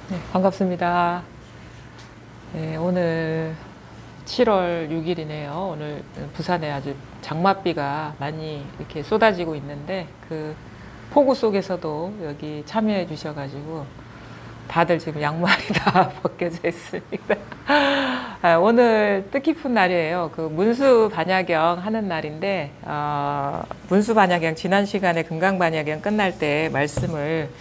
네, 반갑습니다. 네, 오늘 7월 6일이네요. 오늘 부산에 아주 장맛비가 많이 이렇게 쏟아지고 있는데 그 폭우 속에서도 여기 참여해 주셔가지고 다들 지금 양말이 다 벗겨져 있습니다. 오늘 뜻깊은 날이에요. 그 문수반야경 하는 날인데 문수반야경 지난 시간에 금강반야경 끝날 때 말씀을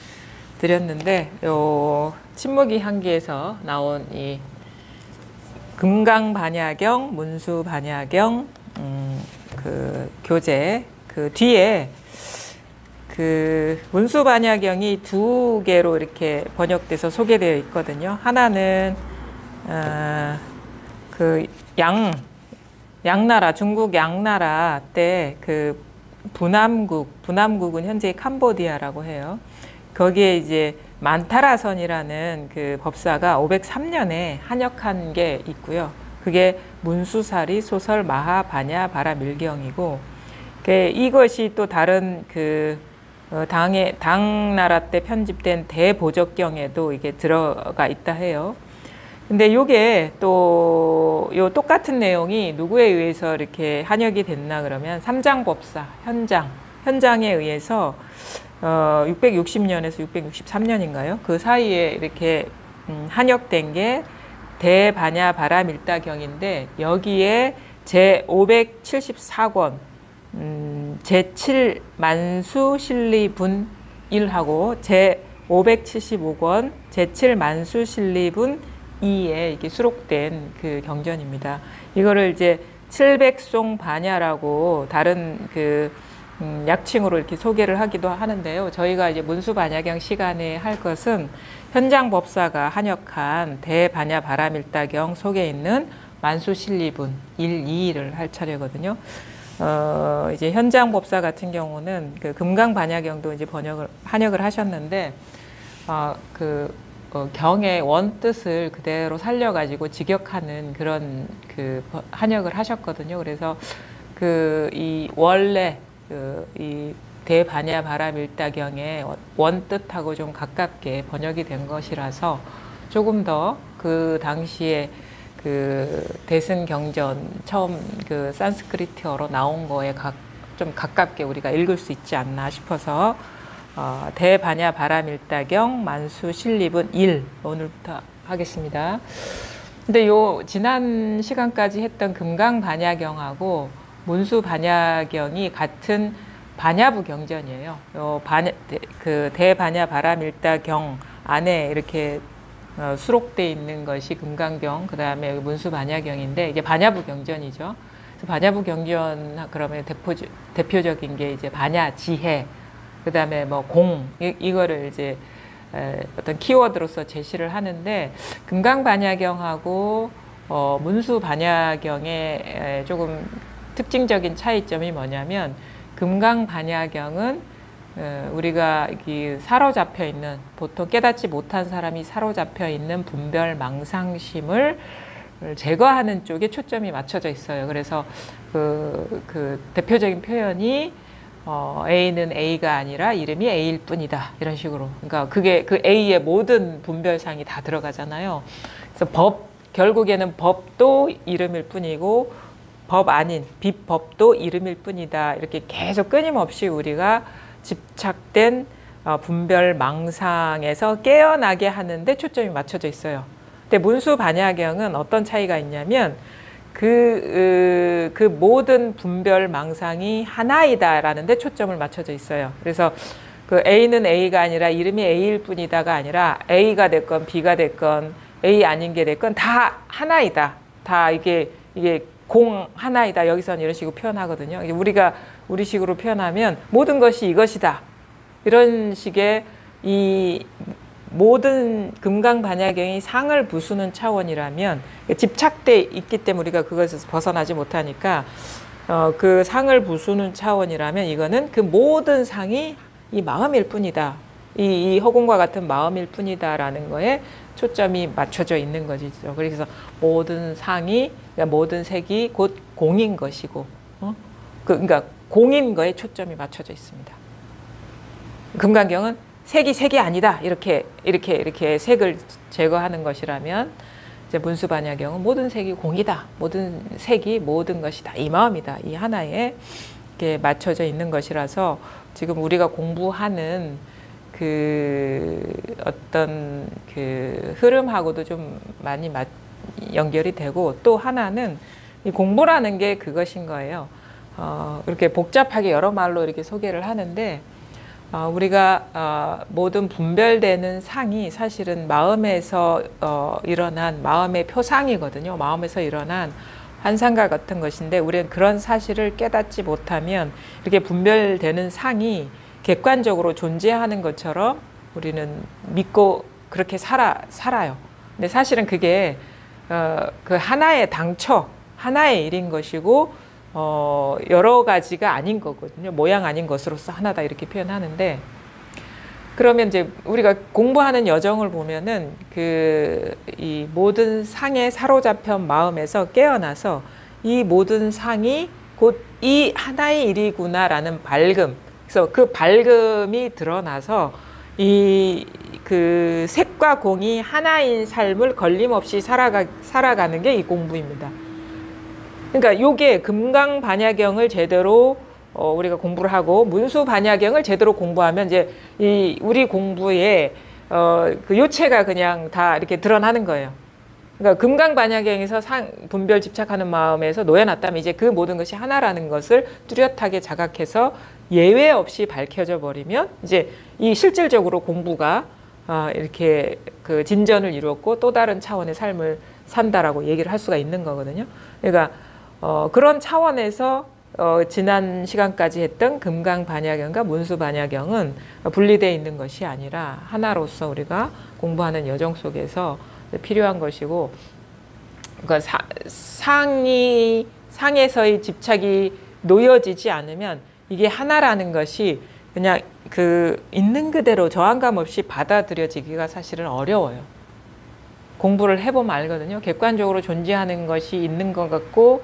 드렸는데 요 친목이 향기에서 나온 이 금강반야경, 문수반야경 그 교재 그 뒤에 그 문수반야경이 두 개로 이렇게 번역돼서 소개되어 있거든요. 하나는 그 양나라 중국 양나라 때 그 분함국은 현재 캄보디아라고 해요. 거기에 이제 만타라선이라는 그 법사가 503년에 한역한 게 있고요. 그게 문수사리 소설 마하반야 바라밀경이고, 이것이 또 다른 그 당나라 때 편집된 대보적경에도 이게 들어가 있다 해요. 근데 요게 또 요 똑같은 내용이 누구에 의해서 이렇게 한역이 됐나 그러면 삼장법사 현장에 의해서 660년에서 663년인가요? 그 사이에 이렇게 한역된 게 대반야 바라밀다경인데, 여기에 제574권 제7만수실리분 1하고 제575권 제7만수실리분 2에 이게 수록된 그 경전입니다. 이거를 이제 700송 반야라고 다른 그 약칭으로 이렇게 소개를 하기도 하는데요. 저희가 이제 문수반야경 시간에 할 것은 현장법사가 한역한 대반야 바라밀다경 속에 있는 만수실리분 1, 2를 할 차례거든요. 이제 현장법사 같은 경우는 그 금강반야경도 이제 한역을 하셨는데, 경의 원뜻을 그대로 살려가지고 직역하는 그런 그 한역을 하셨거든요. 그래서 이 원래 이 대반야 바라밀다경의 원뜻하고 좀 가깝게 번역이 된 것이라서 조금 더 그 당시에 그 대승경전 처음 그 산스크리트어로 나온 거에 좀 가깝게 우리가 읽을 수 있지 않나 싶어서 대반야 바라밀다경 만수실리분 1 오늘부터 하겠습니다. 근데 요 지난 시간까지 했던 금강반야경하고 문수반야경이 같은 반야부 경전이에요. 그 대반야 바라밀다경 안에 이렇게 수록되어 있는 것이 금강경, 그 다음에 문수반야경인데 이게 반야부 경전이죠. 그래서 반야부 경전 그러면 대표적인 게 이제 반야지혜, 그 다음에 뭐 이거를 이제 어떤 키워드로서 제시를 하는데, 금강반야경하고 문수반야경의 조금 특징적인 차이점이 뭐냐면, 금강반야경은 우리가 사로잡혀 있는, 보통 깨닫지 못한 사람이 사로잡혀 있는 분별 망상심을 제거하는 쪽에 초점이 맞춰져 있어요. 그래서 그 대표적인 표현이 A는 A가 아니라 이름이 A일 뿐이다, 이런 식으로. 그러니까 그게 그 A의 모든 분별상이 다 들어가잖아요. 그래서 결국에는 법도 이름일 뿐이고 법 아닌 비법도 이름일 뿐이다, 이렇게 계속 끊임없이 우리가 집착된 분별 망상에서 깨어나게 하는데 초점이 맞춰져 있어요. 근데 문수반야경은 어떤 차이가 있냐면, 그 모든 분별 망상이 하나이다라는 데 초점을 맞춰져 있어요. 그래서 그 A는 A가 아니라 이름이 A일 뿐이다가 아니라 A가 됐건 B가 됐건 A 아닌 게 됐건 다 하나이다. 다 이게 공 하나이다. 여기서는 이런 식으로 표현하거든요. 우리가 우리식으로 표현하면 모든 것이 이것이다, 이런 식의 이 모든 금강반야경이 상을 부수는 차원이라면, 집착돼 있기 때문에 우리가 그것에서 벗어나지 못하니까 그 상을 부수는 차원이라면, 이거는 그 모든 상이 이 마음일 뿐이다, 이 허공과 같은 마음일 뿐이다라는 거에 초점이 맞춰져 있는 것이죠. 그래서 모든 상이, 그러니까 모든 색이 곧 공인 것이고, 그러니까 공인 거에 초점이 맞춰져 있습니다. 금강경은 색이 아니다. 이렇게 색을 제거하는 것이라면 이제 문수반야경은 모든 색이 공이다. 모든 색이 모든 것이다. 이 마음이다. 이 하나에 이렇게 맞춰져 있는 것이라서 지금 우리가 공부하는 그 어떤 그 흐름하고도 좀 많이 연결이 되고, 또 하나는 이 공부라는 게 그것인 거예요. 이렇게 복잡하게 여러 말로 이렇게 소개를 하는데, 우리가 모든 분별되는 상이 사실은 마음에서 일어난 마음의 표상이거든요. 마음에서 일어난 환상과 같은 것인데, 우리는 그런 사실을 깨닫지 못하면 이렇게 분별되는 상이 객관적으로 존재하는 것처럼 우리는 믿고 그렇게 살아요. 근데 사실은 그게 그 하나의 당초, 하나의 일인 것이고 여러 가지가 아닌 거거든요. 모양 아닌 것으로서 하나다 이렇게 표현하는데, 그러면 이제 우리가 공부하는 여정을 보면은 이 모든 상에 사로잡힌 마음에서 깨어나서 이 모든 상이 곧 이 하나의 일이구나라는 밝음, 그래서 그 밝음이 드러나서 그 색과 공이 하나인 삶을 걸림없이 살아가는 게 이 공부입니다. 그러니까 요게 금강반야경을 제대로 우리가 공부를 하고 문수반야경을 제대로 공부하면 이제 우리 공부에 그 요체가 그냥 다 이렇게 드러나는 거예요. 그러니까 금강반야경에서 분별 집착하는 마음에서 놓여놨다면 이제 그 모든 것이 하나라는 것을 뚜렷하게 자각해서 예외 없이 밝혀져 버리면 이제 이 실질적으로 공부가 이렇게 그 진전을 이루었고 또 다른 차원의 삶을 산다라고 얘기를 할 수가 있는 거거든요. 그러니까 그런 차원에서 지난 시간까지 했던 금강반야경과 문수반야경은 분리되어 있는 것이 아니라 하나로서 우리가 공부하는 여정 속에서 필요한 것이고, 그러니까 상에서의 집착이 놓여지지 않으면 이게 하나라는 것이 그냥 그 있는 그대로 저항감 없이 받아들여지기가 사실은 어려워요. 공부를 해보면 알거든요. 객관적으로 존재하는 것이 있는 것 같고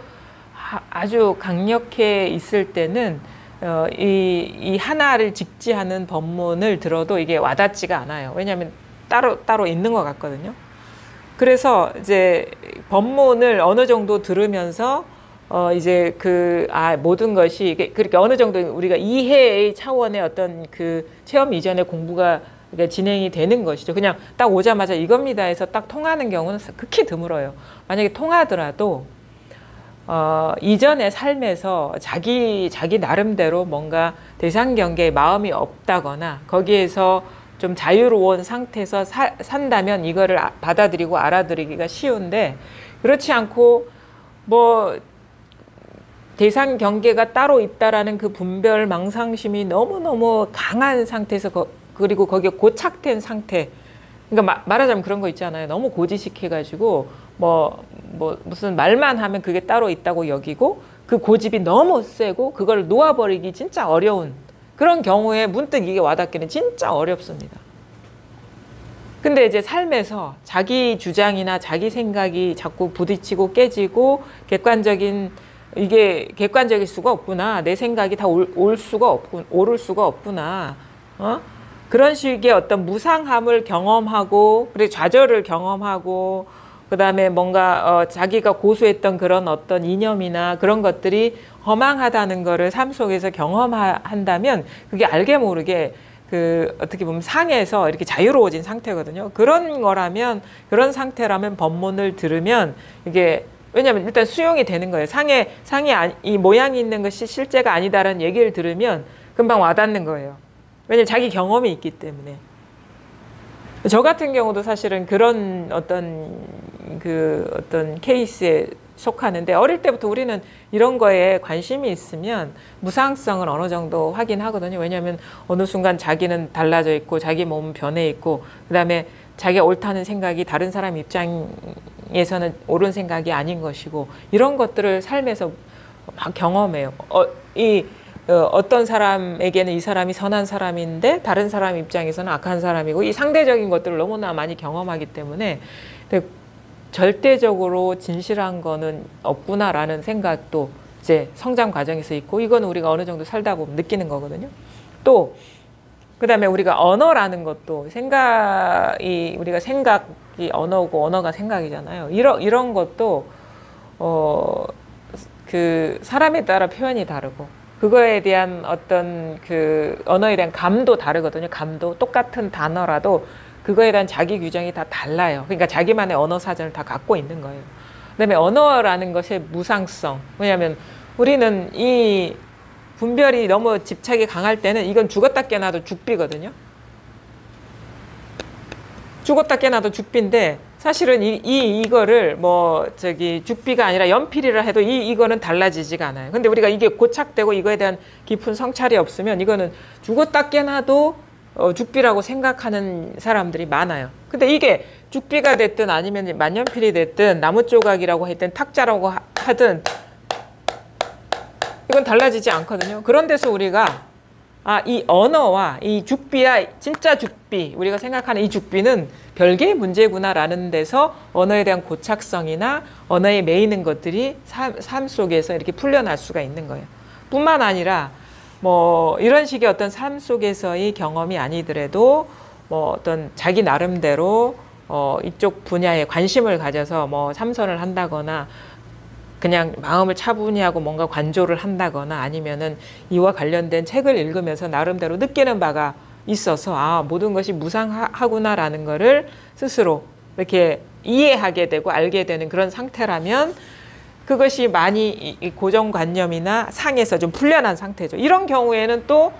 아주 강력해 있을 때는 이 하나를 직지하는 법문을 들어도 이게 와닿지가 않아요. 왜냐하면 따로 있는 것 같거든요. 그래서 이제 법문을 어느 정도 들으면서 이제 모든 것이 그렇게 어느 정도 우리가 이해의 차원의 어떤 그 체험 이전의 공부가 진행이 되는 것이죠. 그냥 딱 오자마자 이겁니다 해서 딱 통하는 경우는 극히 드물어요. 만약에 통하더라도 이전의 삶에서 자기 나름대로 뭔가 대상 경계에 마음이 없다거나 거기에서 좀 자유로운 상태에서 산다면 이거를 받아들이고 알아들이기가 쉬운데, 그렇지 않고 뭐 대상 경계가 따로 있다라는 그 분별 망상심이 너무너무 강한 상태에서 그리고 거기에 고착된 상태, 그러니까 말하자면 그런 거 있잖아요. 너무 고지식해가지고 무슨 말만 하면 그게 따로 있다고 여기고 그 고집이 너무 세고 그걸 놓아버리기 진짜 어려운 그런 경우에 문득 이게 와닿기는 진짜 어렵습니다. 근데 이제 삶에서 자기 주장이나 자기 생각이 자꾸 부딪히고 깨지고 이게 객관적일 수가 없구나. 내 생각이 다 오를 수가 없구나. 그런 식의 어떤 무상함을 경험하고, 그리고 좌절을 경험하고, 그 다음에 뭔가 자기가 고수했던 그런 어떤 이념이나 그런 것들이 허망하다는 거를 삶 속에서 경험한다면 그게 알게 모르게 어떻게 보면 상에서 이렇게 자유로워진 상태거든요. 그런 상태라면 법문을 들으면 이게, 왜냐하면 일단 수용이 되는 거예요. 상이 이 모양이 있는 것이 실제가 아니다라는 얘기를 들으면 금방 와닿는 거예요. 왜냐하면 자기 경험이 있기 때문에. 저 같은 경우도 사실은 그런 어떤 케이스에 속하는데, 어릴 때부터 우리는 이런 거에 관심이 있으면 무상성을 어느 정도 확인하거든요. 왜냐하면 어느 순간 자기는 달라져 있고 자기 몸은 변해 있고, 그다음에 자기가 옳다는 생각이 다른 사람 입장에서는 옳은 생각이 아닌 것이고, 이런 것들을 삶에서 막 경험해요. 어떤 사람에게는 이 사람이 선한 사람인데 다른 사람 입장에서는 악한 사람이고, 이 상대적인 것들을 너무나 많이 경험하기 때문에 절대적으로 진실한 거는 없구나라는 생각도 이제 성장 과정에서 있고, 이건 우리가 어느 정도 살다 보면 느끼는 거거든요. 또 그다음에 우리가 언어라는 것도 우리가 생각이 언어고 언어가 생각이잖아요. 이런 것도 그 사람에 따라 표현이 다르고 그거에 대한 어떤 그 언어에 대한 감도 다르거든요. 감도 똑같은 단어라도 그거에 대한 자기 규정이 다 달라요. 그러니까 자기만의 언어 사전을 다 갖고 있는 거예요. 그다음에 언어라는 것의 무상성. 왜냐하면 우리는 이 분별이 너무 집착이 강할 때는 이건 죽었다 깨나도 죽비거든요. 죽었다 깨나도 죽비인데 사실은 이거를 죽비가 아니라 연필이라 해도 이거는 달라지지가 않아요. 근데 우리가 이게 고착되고 이거에 대한 깊은 성찰이 없으면 이거는 죽었다 깨나도 죽비라고 생각하는 사람들이 많아요. 근데 이게 죽비가 됐든 아니면 만년필이 됐든 나무 조각이라고 했든 탁자라고 하든 이건 달라지지 않거든요. 그런 데서 우리가 이 언어와 이 죽비야 진짜 죽비, 우리가 생각하는 이 죽비는 별개의 문제구나라는 데서 언어에 대한 고착성이나 언어에 매이는 것들이 삶 속에서 이렇게 풀려날 수가 있는 거예요. 뿐만 아니라 이런 식의 어떤 삶 속에서의 경험이 아니더라도 어떤 자기 나름대로 이쪽 분야에 관심을 가져서 참선을 한다거나 그냥 마음을 차분히 하고 뭔가 관조를 한다거나 아니면은 이와 관련된 책을 읽으면서 나름대로 느끼는 바가 있어서 모든 것이 무상하구나라는 거를 스스로 이렇게 이해하게 되고 알게 되는 그런 상태라면 그것이 많이 이 고정관념이나 상에서 좀 풀려난 상태죠. 이런 경우에는 또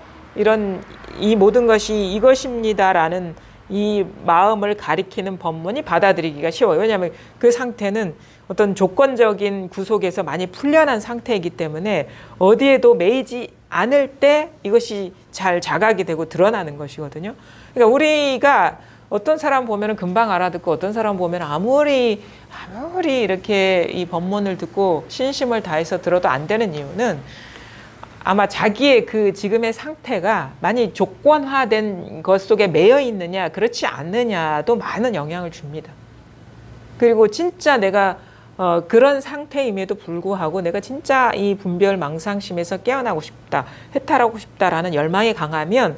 이 모든 것이 이것입니다라는 이 마음을 가리키는 법문이 받아들이기가 쉬워요. 왜냐하면 그 상태는 어떤 조건적인 구속에서 많이 풀려난 상태이기 때문에 어디에도 매이지 않을 때 이것이 잘 자각이 되고 드러나는 것이거든요. 그러니까 우리가 어떤 사람 보면은 금방 알아듣고 어떤 사람 보면 아무리 이렇게 이 법문을 듣고 신심을 다해서 들어도 안 되는 이유는 아마 자기의 그 지금의 상태가 많이 조건화된 것 속에 매여 있느냐 그렇지 않느냐도 많은 영향을 줍니다. 그리고 진짜 내가 그런 상태임에도 불구하고 내가 진짜 이 분별 망상심에서 깨어나고 싶다, 해탈하고 싶다라는 열망이 강하면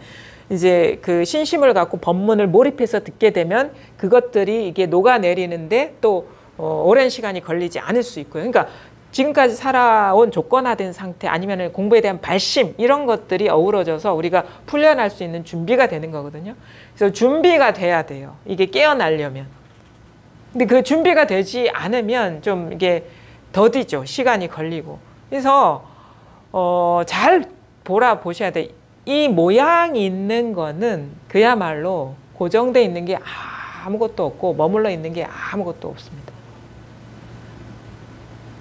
이제 그 신심을 갖고 법문을 몰입해서 듣게 되면 그것들이 이게 녹아내리는데 또 오랜 시간이 걸리지 않을 수 있고요. 그러니까 지금까지 살아온 조건화된 상태 아니면 공부에 대한 발심 이런 것들이 어우러져서 우리가 풀려날 수 있는 준비가 되는 거거든요. 그래서 준비가 돼야 돼요. 이게 깨어나려면. 근데 그 준비가 되지 않으면 좀 이게 더디죠. 시간이 걸리고. 그래서 잘 보셔야 돼. 이 모양이 있는 거는 그야말로 고정돼 있는 게 아무것도 없고 머물러 있는 게 아무것도 없습니다.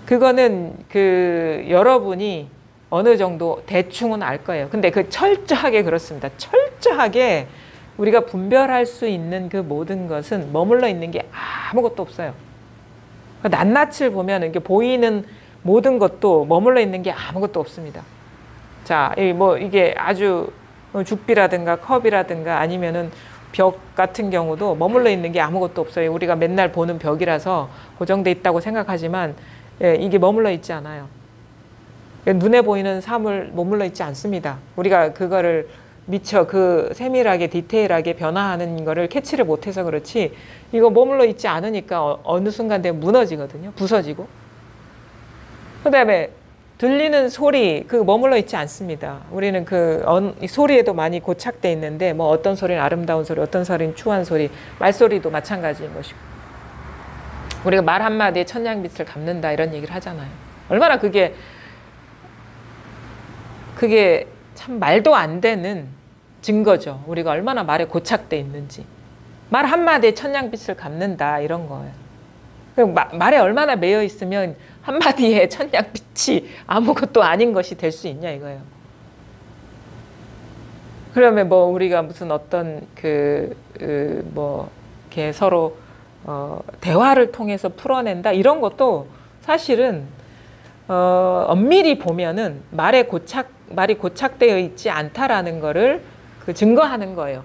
그거는 여러분이 어느 정도 대충은 알 거예요. 근데 철저하게 그렇습니다. 철저하게 우리가 분별할 수 있는 그 모든 것은 머물러 있는 게 아무것도 없어요. 낱낱을 보면 이게 보이는 모든 것도 머물러 있는 게 아무것도 없습니다. 자, 이게 아주 죽비라든가 컵이라든가 아니면은 벽 같은 경우도 머물러 있는 게 아무것도 없어요. 우리가 맨날 보는 벽이라서 고정돼 있다고 생각하지만 이게 머물러 있지 않아요. 눈에 보이는 사물 머물러 있지 않습니다. 우리가 그거를 미처 세밀하게 디테일하게 변화하는 거를 캐치를 못해서 그렇지 이거 머물러 있지 않으니까 어느 순간 되면 무너지거든요. 부서지고. 그 다음에 들리는 소리 머물러 있지 않습니다. 우리는 소리에도 많이 고착돼 있는데 어떤 소리는 아름다운 소리, 어떤 소리는 추한 소리, 말소리도 마찬가지인 것이고 우리가 말 한마디에 천냥빛을 갚는다 이런 얘기를 하잖아요. 얼마나 그게 참 말도 안 되는 증거죠. 우리가 얼마나 말에 고착돼 있는지. 말 한마디에 천냥빛을 갚는다 이런 거예요. 말에 얼마나 매여 있으면 한마디에 천냥빛이 아무것도 아닌 것이 될 수 있냐 이거예요. 그러면 우리가 무슨 어떤 이렇게 서로 대화를 통해서 풀어낸다 이런 것도 사실은 엄밀히 보면은 말이 고착되어 있지 않다라는 거를 증거하는 거예요.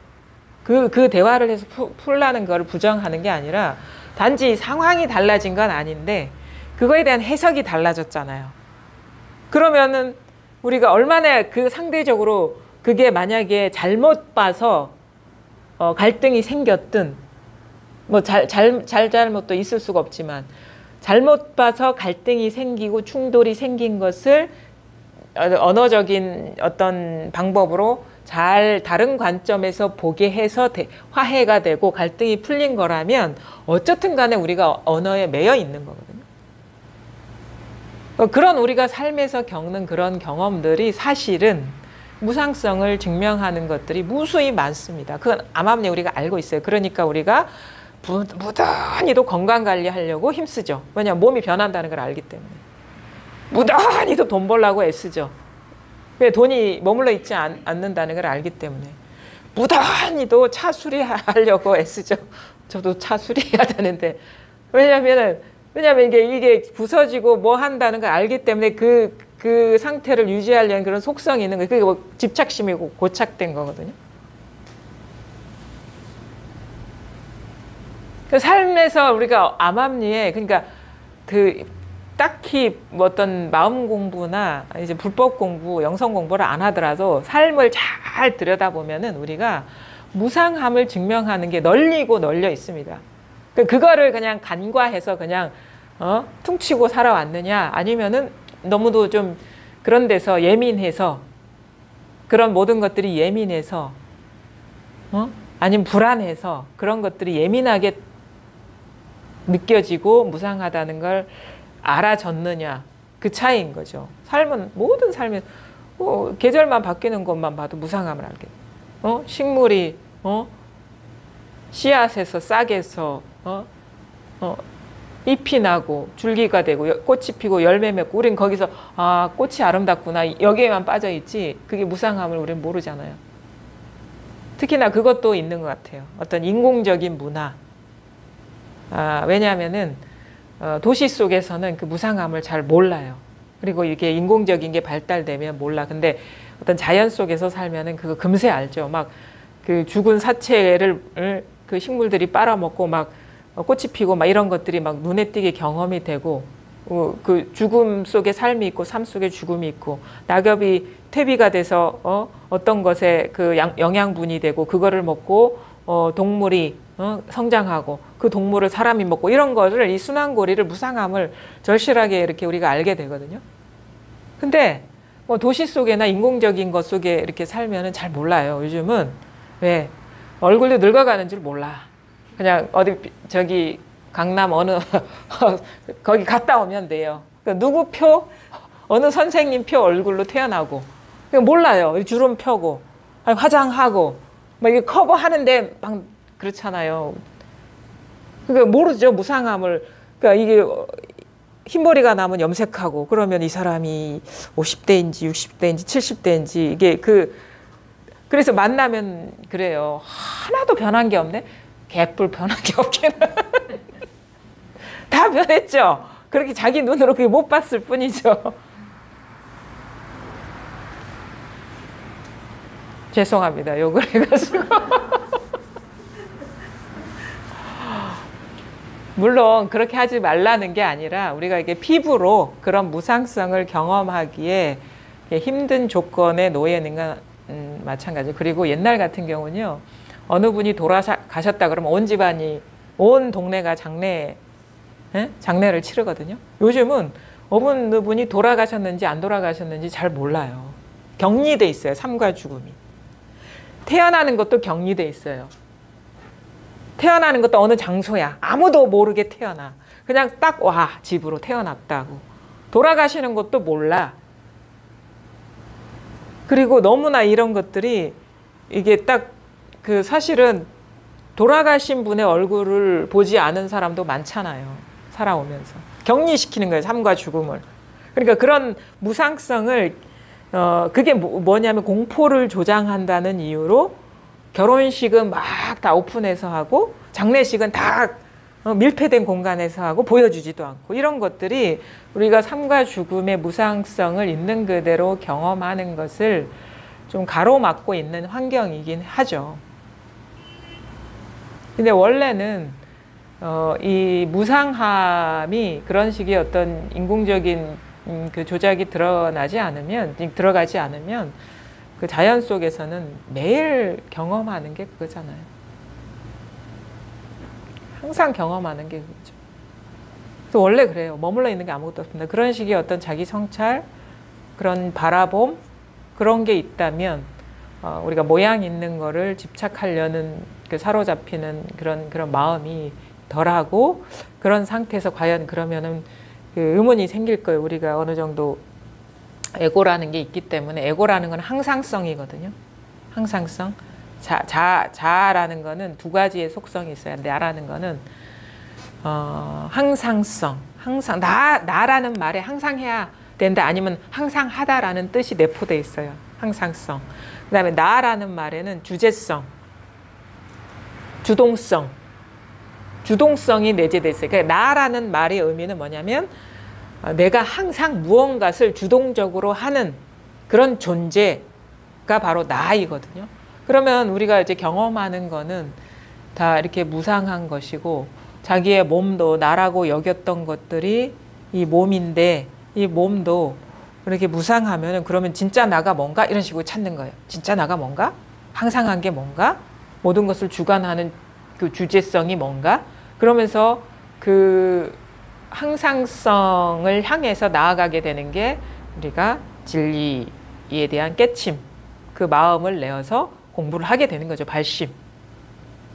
그 대화를 해서 풀라는 거를 부정하는 게 아니라 단지 상황이 달라진 건 아닌데 그거에 대한 해석이 달라졌잖아요. 그러면은 우리가 얼마나 상대적으로 그게 만약에 잘못 봐서 갈등이 생겼든 뭐 잘못도 있을 수가 없지만 잘못 봐서 갈등이 생기고 충돌이 생긴 것을 언어적인 어떤 방법으로 잘 다른 관점에서 보게 해서 화해가 되고 갈등이 풀린 거라면 어쨌든 간에 우리가 언어에 매여 있는 거거든요. 그런 우리가 삶에서 겪는 그런 경험들이 사실은 무상성을 증명하는 것들이 무수히 많습니다. 그건 암암리 우리가 알고 있어요. 그러니까 우리가 무던히도 건강관리하려고 힘쓰죠. 왜냐하면 몸이 변한다는 걸 알기 때문에. 무던히도 돈 벌려고 애쓰죠. 왜 돈이 머물러 있지 않는다는 걸 알기 때문에. 무던히도 차 수리하려고 애쓰죠. 저도 차 수리해야 되는데. 왜냐면 이게 부서지고 뭐 한다는 걸 알기 때문에 그 상태를 유지하려는 그런 속성이 있는 거예요. 그게 뭐 집착심이고 고착된 거거든요. 그 삶에서 우리가 암암리에 그러니까 딱히 뭐 어떤 마음 공부나 이제 불법 공부, 영성 공부를 안 하더라도 삶을 잘 들여다보면은 우리가 무상함을 증명하는 게 널리고 널려 있습니다. 그거를 그냥 간과해서 그냥 퉁치고 살아왔느냐 아니면은 너무도 좀 그런 데서 예민해서 그런 모든 것들이 예민해서 아니면 불안해서 그런 것들이 예민하게 느껴지고 무상하다는 걸 알아졌느냐 그 차이인 거죠. 삶은 모든 삶에 계절만 바뀌는 것만 봐도 무상함을 알게 돼. 식물이 씨앗에서 싹에서 잎이 나고 줄기가 되고 꽃이 피고 열매 맺고 우린 거기서 꽃이 아름답구나 여기에만 빠져 있지 그게 무상함을 우린 모르잖아요. 특히나 그것도 있는 것 같아요. 어떤 인공적인 문화. 왜냐하면은 도시 속에서는 그 무상함을 잘 몰라요. 그리고 이게 인공적인 게 발달되면 몰라. 근데 어떤 자연 속에서 살면은 그거 금세 알죠. 막 그 죽은 사체를 그 식물들이 빨아먹고 막 꽃이 피고 막 이런 것들이 막 눈에 띄게 경험이 되고 그 죽음 속에 삶이 있고 삶 속에 죽음이 있고 낙엽이 퇴비가 돼서 어떤 것에 그 영양분이 되고 그거를 먹고 동물이 성장하고 그 동물을 사람이 먹고 이런 거를 이 순환고리를 무상함을 절실하게 이렇게 우리가 알게 되거든요. 근데 뭐 도시 속에나 인공적인 것 속에 이렇게 살면은 잘 몰라요. 요즘은 왜 얼굴도 늙어가는 줄 몰라. 그냥 어디 저기 강남 어느 거기 갔다 오면 돼요. 그러니까 누구 표 어느 선생님 표 얼굴로 태어나고 몰라요. 주름 펴고 화장하고 막 이게 커버하는데 막 그렇잖아요. 그러니까 모르죠 무상함을. 그러니까 이게 흰머리가 나면 염색하고 그러면 이 사람이 50대인지 60대인지 70대인지 이게 그래서 만나면 그래요. 하나도 변한 게 없네. 개뿔 변한 게 없기는. 다 변했죠. 그렇게 자기 눈으로 그게 못 봤을 뿐이죠. 죄송합니다. 욕을 해가지고. 물론 그렇게 하지 말라는 게 아니라 우리가 이게 피부로 그런 무상성을 경험하기에 힘든 조건에 놓여 있는 건 마찬가지. 그리고 옛날 같은 경우는요. 어느 분이 돌아가셨다 그러면 온 집안이 온 동네가 장례를 치르거든요. 요즘은 어느 분이 돌아가셨는지 안 돌아가셨는지 잘 몰라요. 격리돼 있어요. 삶과 죽음이. 태어나는 것도 격리돼 있어요. 태어나는 것도 어느 장소야. 아무도 모르게 태어나. 그냥 딱 와 집으로 태어났다고. 돌아가시는 것도 몰라. 그리고 너무나 이런 것들이 이게 딱 사실은 돌아가신 분의 얼굴을 보지 않은 사람도 많잖아요. 살아오면서. 격리시키는 거예요. 삶과 죽음을. 그러니까 그런 무상성을 그게 뭐냐면 공포를 조장한다는 이유로 결혼식은 막 다 오픈해서 하고 장례식은 다 밀폐된 공간에서 하고 보여주지도 않고 이런 것들이 우리가 삶과 죽음의 무상성을 있는 그대로 경험하는 것을 좀 가로막고 있는 환경이긴 하죠. 근데 원래는 이 무상함이 그런 식의 어떤 인공적인 그 조작이 들어가지 않으면 그 자연 속에서는 매일 경험하는 게 그거잖아요. 항상 경험하는 게 그거죠. 또 원래 그래요. 머물러 있는 게 아무것도 없습니다. 그런 식의 어떤 자기 성찰, 그런 바라봄, 그런 게 있다면 우리가 모양 있는 거를 집착하려는 그 사로잡히는 그런 마음이 덜하고, 그런 상태에서 과연 그러면은 그 의문이 생길 거예요. 우리가 어느 정도 에고라는 게 있기 때문에. 에고라는 건 항상성이거든요. 항상성. 자라는 거는 두 가지의 속성이 있어요. 나라는 거는 항상성. 항상 나라는 말에 항상 해야 된다, 아니면 항상 하다라는 뜻이 내포되어 있어요. 항상성. 그 다음에 나라는 말에는 주제성, 주동성이 내재되어 있어요. 그러니까 나라는 말의 의미는 뭐냐면 내가 항상 무언가를 주동적으로 하는 그런 존재가 바로 나이거든요. 그러면 우리가 이제 경험하는 거는 다 이렇게 무상한 것이고, 자기의 몸도 나라고 여겼던 것들이 이 몸인데, 이 몸도 이렇게 무상하면 그러면 진짜 나가 뭔가, 이런 식으로 찾는 거예요. 진짜 나가 뭔가? 항상한 게 뭔가? 모든 것을 주관하는 그 주제성이 뭔가? 그러면서 그 항상성을 향해서 나아가게 되는 게 우리가 진리에 대한 깨침, 그 마음을 내어서 공부를 하게 되는 거죠. 발심.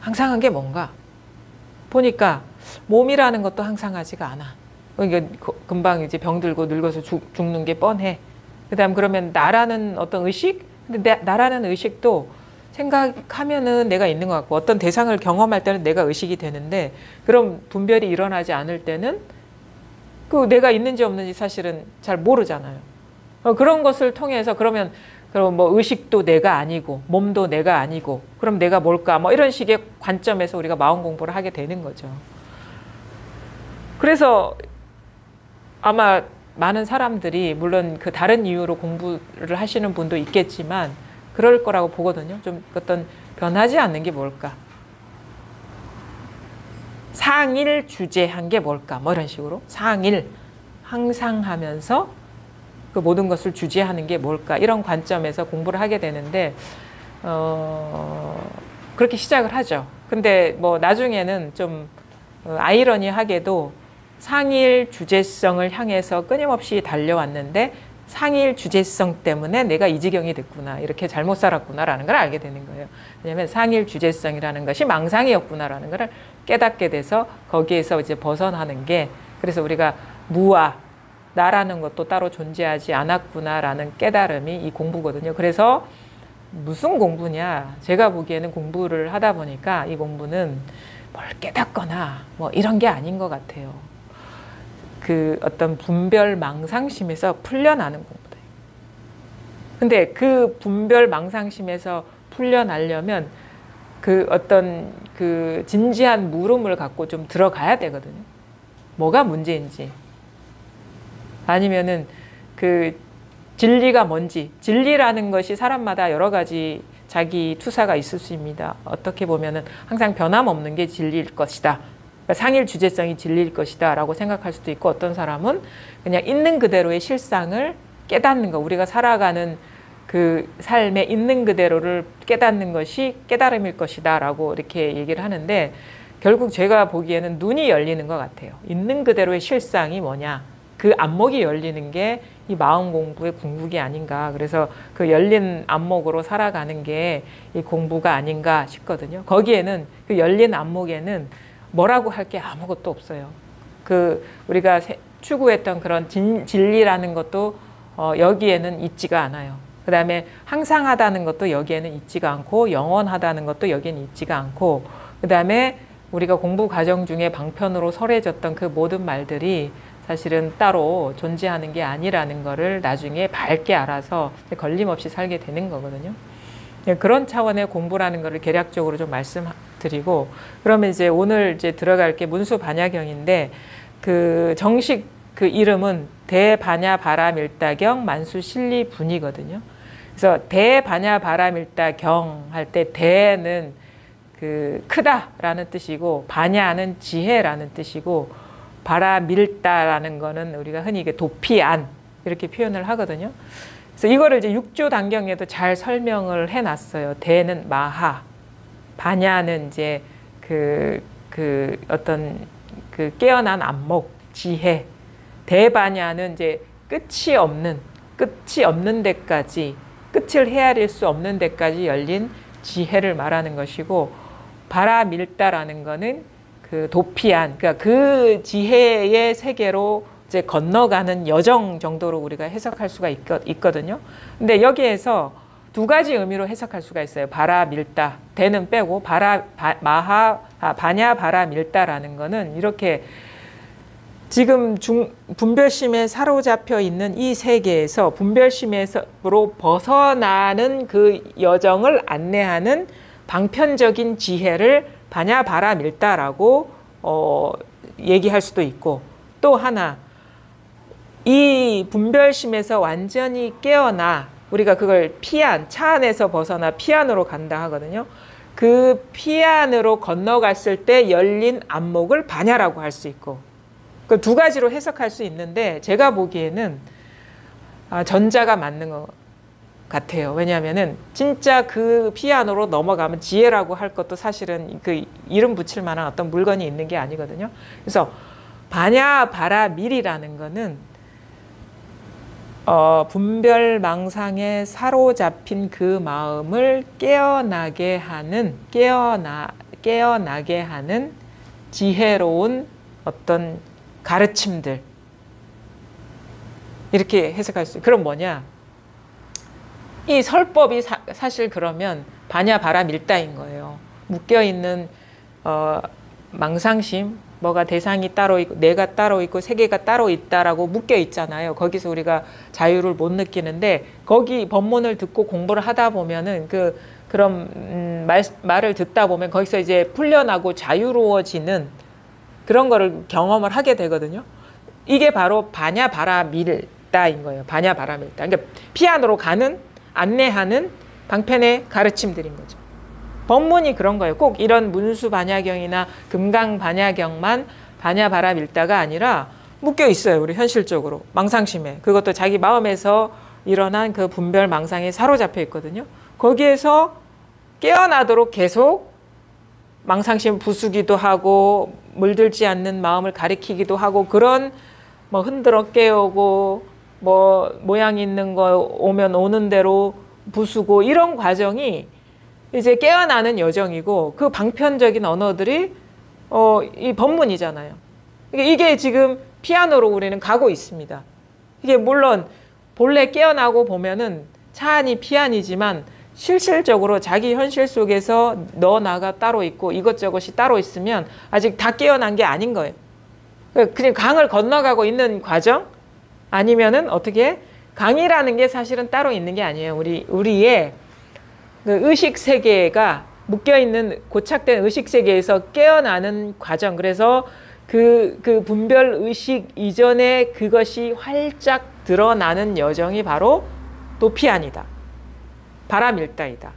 항상한 게 뭔가? 보니까 몸이라는 것도 항상하지가 않아. 그러니까 금방 이제 병들고 늙어서 죽는 게 뻔해. 그다음 그러면 나라는 어떤 의식? 근데 나라는 의식도 생각하면은 내가 있는 것 같고, 어떤 대상을 경험할 때는 내가 의식이 되는데, 그럼 분별이 일어나지 않을 때는 그 내가 있는지 없는지 사실은 잘 모르잖아요. 그런 것을 통해서 그럼 뭐 의식도 내가 아니고 몸도 내가 아니고 그럼 내가 뭘까? 뭐 이런 식의 관점에서 우리가 마음 공부를 하게 되는 거죠. 그래서 아마 많은 사람들이 물론 그 다른 이유로 공부를 하시는 분도 있겠지만 그럴 거라고 보거든요. 좀 어떤 변하지 않는 게 뭘까? 상일 주제한 게 뭘까? 뭐 이런 식으로 상일, 항상 하면서 그 모든 것을 주제하는 게 뭘까? 이런 관점에서 공부를 하게 되는데 그렇게 시작을 하죠. 근데 뭐 나중에는 좀 아이러니하게도 상일 주제성을 향해서 끊임없이 달려왔는데 상일 주제성 때문에 내가 이 지경이 됐구나, 이렇게 잘못 살았구나라는 걸 알게 되는 거예요. 왜냐하면 상일 주제성이라는 것이 망상이었구나라는 걸 깨닫게 돼서 거기에서 이제 벗어나는 게, 그래서 우리가 무아, 나라는 것도 따로 존재하지 않았구나라는 깨달음이 이 공부거든요. 그래서 무슨 공부냐, 제가 보기에는 공부를 하다 보니까 이 공부는 뭘 깨닫거나 뭐 이런 게 아닌 것 같아요. 그 어떤 분별 망상심에서 풀려나는 공부다. 근데 그 분별 망상심에서 풀려나려면 그 어떤 그 진지한 물음을 갖고 좀 들어가야 되거든요. 뭐가 문제인지, 아니면은 그 진리가 뭔지. 진리라는 것이 사람마다 여러 가지 자기 투사가 있을 수 있습니다. 어떻게 보면은 항상 변함없는 게 진리일 것이다, 상일 주제성이 진리일 것이다 라고 생각할 수도 있고, 어떤 사람은 그냥 있는 그대로의 실상을 깨닫는 거, 우리가 살아가는 그 삶에 있는 그대로를 깨닫는 것이 깨달음일 것이다 라고 이렇게 얘기를 하는데, 결국 제가 보기에는 눈이 열리는 것 같아요. 있는 그대로의 실상이 뭐냐, 그 안목이 열리는 게 이 마음 공부의 궁극이 아닌가. 그래서 그 열린 안목으로 살아가는 게 이 공부가 아닌가 싶거든요. 거기에는, 그 열린 안목에는 뭐라고 할 게 아무것도 없어요. 그 우리가 추구했던 그런 진리라는 것도 여기에는 있지가 않아요. 그 다음에 항상하다는 것도 여기에는 있지가 않고, 영원하다는 것도 여기에는 있지가 않고, 그 다음에 우리가 공부 과정 중에 방편으로 설해졌던 그 모든 말들이 사실은 따로 존재하는 게 아니라는 거를 나중에 밝게 알아서 걸림없이 살게 되는 거거든요. 그런 차원의 공부라는 거를 개략적으로 좀 말씀드리고, 그러면 이제 오늘 이제 들어갈 게 문수반야경인데, 그 정식 그 이름은 대반야바라밀다경 만수실리분이거든요. 그래서 대반야바라밀다경 할 때 대는 그 크다라는 뜻이고, 반야는 지혜라는 뜻이고, 바라밀다라는 거는 우리가 흔히 이게 도피안 이렇게 표현을 하거든요. 그래서 이거를 이제 6조 단경에도 잘 설명을 해놨어요. 대는 마하, 반야는 이제 어떤 깨어난 안목, 지혜, 대반야는 이제 끝이 없는 데까지, 끝을 헤아릴 수 없는 데까지 열린 지혜를 말하는 것이고, 바라밀다라는 거는 그 도피한, 그러니까 그 지혜의 세계로 이제 건너가는 여정 정도로 우리가 해석할 수가 있거든요. 근데 여기에서 두 가지 의미로 해석할 수가 있어요. 바라밀다, 대는 빼고 반야 바라밀다라는 거는 이렇게 지금 분별심에 사로잡혀 있는 이 세계에서 분별심으로 벗어나는 그 여정을 안내하는 방편적인 지혜를 반야 바라밀다라고 얘기할 수도 있고, 또 하나 이 분별심에서 완전히 깨어나 우리가 그걸 차 안에서 벗어나 피안으로 간다 하거든요. 그 피안으로 건너갔을 때 열린 안목을 반야라고 할 수 있고, 그 두 가지로 해석할 수 있는데 제가 보기에는 전자가 맞는 것 같아요. 왜냐하면은 진짜 그 피안으로 넘어가면 지혜라고 할 것도 사실은 그 이름 붙일 만한 어떤 물건이 있는 게 아니거든요. 그래서 반야 바라밀이라는 거는 분별망상에 사로잡힌 그 마음을 깨어나게 하는 지혜로운 어떤 가르침들, 이렇게 해석할 수 있어요. 그럼 뭐냐? 이 설법이 사실 그러면 반야 바라밀다인 거예요. 묶여있는 망상심, 뭐가 대상이 따로 있고 내가 따로 있고 세계가 따로 있다라고 묶여 있잖아요. 거기서 우리가 자유를 못 느끼는데, 거기 법문을 듣고 공부를 하다 보면은 그런 말을 듣다 보면 거기서 이제 풀려나고 자유로워지는 그런 거를 경험을 하게 되거든요. 이게 바로 반야 바라밀다인 거예요. 반야 바라밀다. 그러니까 피안으로 가는, 안내하는 방편의 가르침들인 거죠. 법문이 그런 거예요. 꼭 이런 문수 반야경이나 금강 반야경만 반야 바라밀다가 아니라 묶여 있어요. 우리 현실적으로 망상심에. 그것도 자기 마음에서 일어난 그 분별 망상에 사로잡혀 있거든요. 거기에서 깨어나도록 계속 망상심 부수기도 하고 물들지 않는 마음을 가리키기도 하고, 그런 뭐 흔들어 깨우고 뭐 모양 있는 거 오면 오는 대로 부수고, 이런 과정이 이제 깨어나는 여정이고, 그 방편적인 언어들이 이 법문이잖아요. 이게 지금 피안으로 우리는 가고 있습니다. 이게 물론 본래 깨어나고 보면은 차안이 피안이지만 실질적으로 자기 현실 속에서 너 나가 따로 있고 이것저것이 따로 있으면 아직 다 깨어난 게 아닌 거예요. 그냥 강을 건너가고 있는 과정, 아니면은 어떻게, 강이라는 게 사실은 따로 있는 게 아니에요. 우리의 그 의식 세계가 묶여있는 고착된 의식 세계에서 깨어나는 과정. 그래서 그 분별 의식 이전에 그것이 활짝 드러나는 여정이 바로 도피안이다, 바라밀다이다.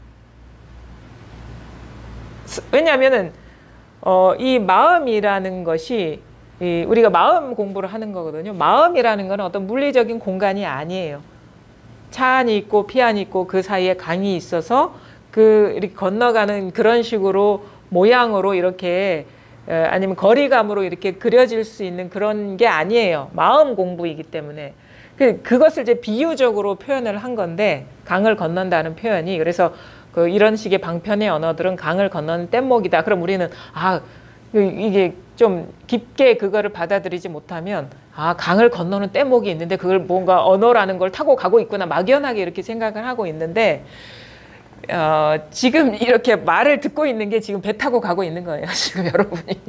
왜냐하면은 이 마음이라는 것이 우리가 마음 공부를 하는 거거든요. 마음이라는 건 어떤 물리적인 공간이 아니에요. 차안이 있고 피안이 있고 그 사이에 강이 있어서 이렇게 건너가는 그런 식으로 모양으로 이렇게 아니면 거리감으로 이렇게 그려질 수 있는 그런 게 아니에요. 마음 공부이기 때문에 그것을 이제 비유적으로 표현을 한 건데, 강을 건넌다는 표현이. 그래서 이런 식의 방편의 언어들은 강을 건너는 뗏목이다. 그럼 우리는 이게 좀 깊게 그거를 받아들이지 못하면 강을 건너는 뗏목이 있는데 그걸 뭔가 언어라는 걸 타고 가고 있구나, 막연하게 이렇게 생각을 하고 있는데, 지금 이렇게 말을 듣고 있는 게 지금 배 타고 가고 있는 거예요. 지금 여러분이.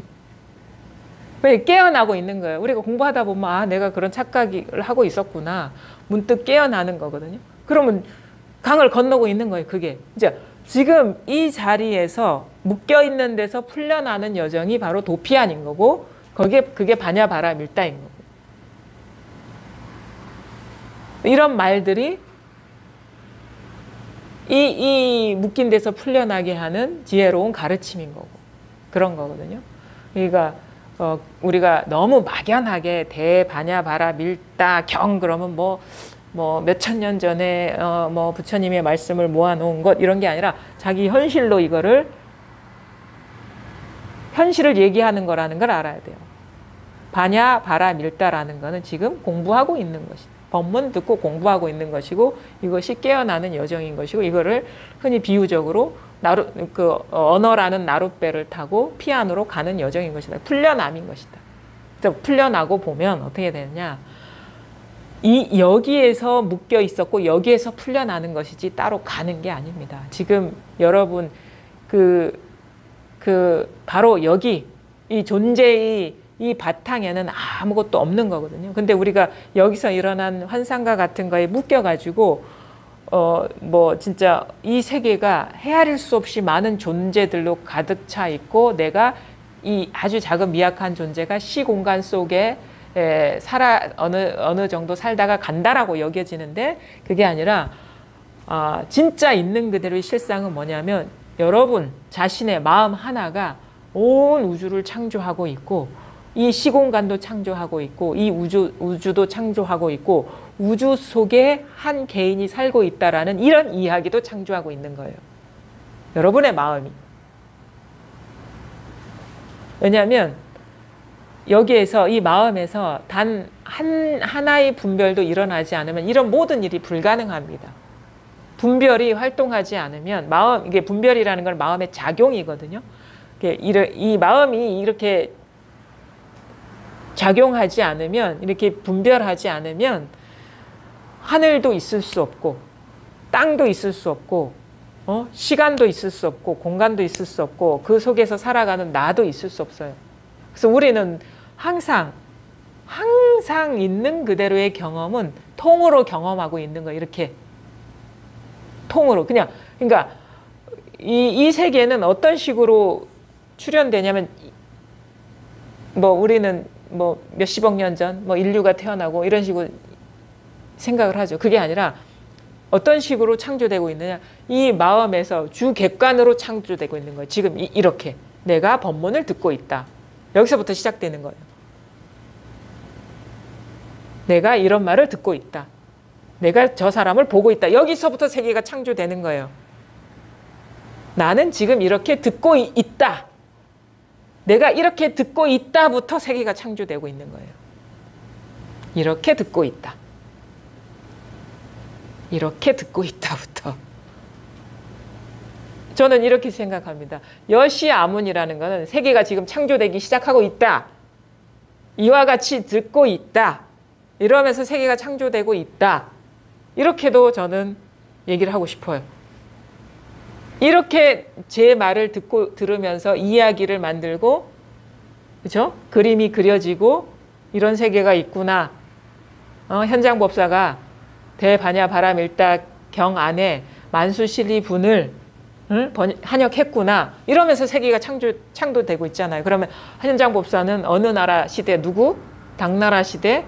왜 깨어나고 있는 거예요. 우리가 공부하다 보면 내가 그런 착각을 하고 있었구나, 문득 깨어나는 거거든요. 그러면 강을 건너고 있는 거예요. 그게 이제 지금 이 자리에서 묶여 있는 데서 풀려나는 여정이 바로 도피안인 거고, 그게 반야 바라밀다인 거고. 이런 말들이 이 묶인 데서 풀려나게 하는 지혜로운 가르침인 거고, 그런 거거든요. 그러니까 우리가 너무 막연하게 대반야 바라밀다 경 그러면 뭐 뭐 몇천 년 전에 뭐 부처님의 말씀을 모아놓은 것 이런 게 아니라 자기 현실로 이거를 현실을 얘기하는 거라는 걸 알아야 돼요. 바냐 바라 밀다라는 거는 지금 공부하고 있는 것이다. 법문 듣고 공부하고 있는 것이고 이것이 깨어나는 여정인 것이고 이거를 흔히 비유적으로 언어라는 나룻배를 타고 피안으로 가는 여정인 것이다. 풀려남인 것이다. 그래서 풀려나고 보면 어떻게 되느냐. 여기에서 묶여 있었고 여기에서 풀려나는 것이지 따로 가는 게 아닙니다. 지금 여러분 바로 여기 이 존재의 이 바탕에는 아무것도 없는 거거든요. 근데 우리가 여기서 일어난 환상과 같은 거에 묶여가지고 뭐 진짜 이 세계가 헤아릴 수 없이 많은 존재들로 가득 차 있고 내가 이 아주 작은 미약한 존재가 시공간 속에 어느 정도 살다가 간다라고 여겨지는데 그게 아니라 진짜 있는 그대로의 실상은 뭐냐면 여러분 자신의 마음 하나가 온 우주를 창조하고 있고 이 시공간도 창조하고 있고 이 우주도 창조하고 있고 우주 속에 한 개인이 살고 있다라는 이런 이야기도 창조하고 있는 거예요. 여러분의 마음이. 왜냐하면 여기에서 이 마음에서 단 하나의 분별도 일어나지 않으면 이런 모든 일이 불가능합니다. 분별이 활동하지 않으면 이게 분별이라는 건 마음의 작용이거든요. 이 마음이 이렇게 작용하지 않으면 이렇게 분별하지 않으면 하늘도 있을 수 없고 땅도 있을 수 없고 시간도 있을 수 없고 공간도 있을 수 없고 그 속에서 살아가는 나도 있을 수 없어요. 그래서 우리는 항상 있는 그대로의 경험은 통으로 경험하고 있는 거예요. 이렇게 통으로 그러니까 이 세계는 어떤 식으로 출현되냐면 뭐 우리는 뭐 몇십억 년 전 뭐 인류가 태어나고 이런 식으로 생각을 하죠. 그게 아니라 어떤 식으로 창조되고 있느냐. 이 마음에서 주객관으로 창조되고 있는 거예요. 지금 이렇게 내가 법문을 듣고 있다. 여기서부터 시작되는 거예요. 내가 이런 말을 듣고 있다. 내가 저 사람을 보고 있다. 여기서부터 세계가 창조되는 거예요. 나는 지금 이렇게 듣고 있다. 내가 이렇게 듣고 있다부터 세계가 창조되고 있는 거예요. 이렇게 듣고 있다. 이렇게 듣고 있다부터. 저는 이렇게 생각합니다. 여시아문이라는 것은 세계가 지금 창조되기 시작하고 있다. 이와 같이 듣고 있다. 이러면서 세계가 창조되고 있다. 이렇게도 저는 얘기를 하고 싶어요. 이렇게 제 말을 들으면서 이야기를 만들고, 그렇죠? 그림이 그려지고 이런 세계가 있구나. 현장법사가 대반야바라밀다 경 안에 만수실리분을 한역했구나. 이러면서 세계가 창조되고 있잖아요. 그러면 현장법사는 어느 나라 시대 누구? 당나라 시대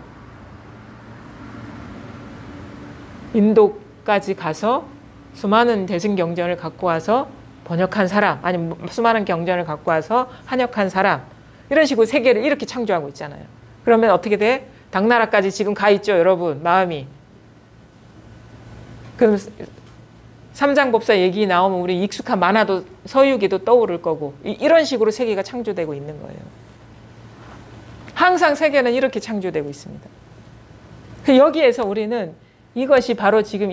인도까지 가서 수많은 대승경전을 갖고 와서 번역한 사람, 아니면 수많은 경전을 갖고 와서 한역한 사람, 이런 식으로 세계를 이렇게 창조하고 있잖아요. 그러면 어떻게 돼? 당나라까지 지금 가 있죠, 여러분, 마음이. 그럼 삼장법사 얘기 나오면 우리 익숙한 만화도 서유기도 떠오를 거고 이런 식으로 세계가 창조되고 있는 거예요. 항상 세계는 이렇게 창조되고 있습니다. 여기에서 우리는 이것이 바로 지금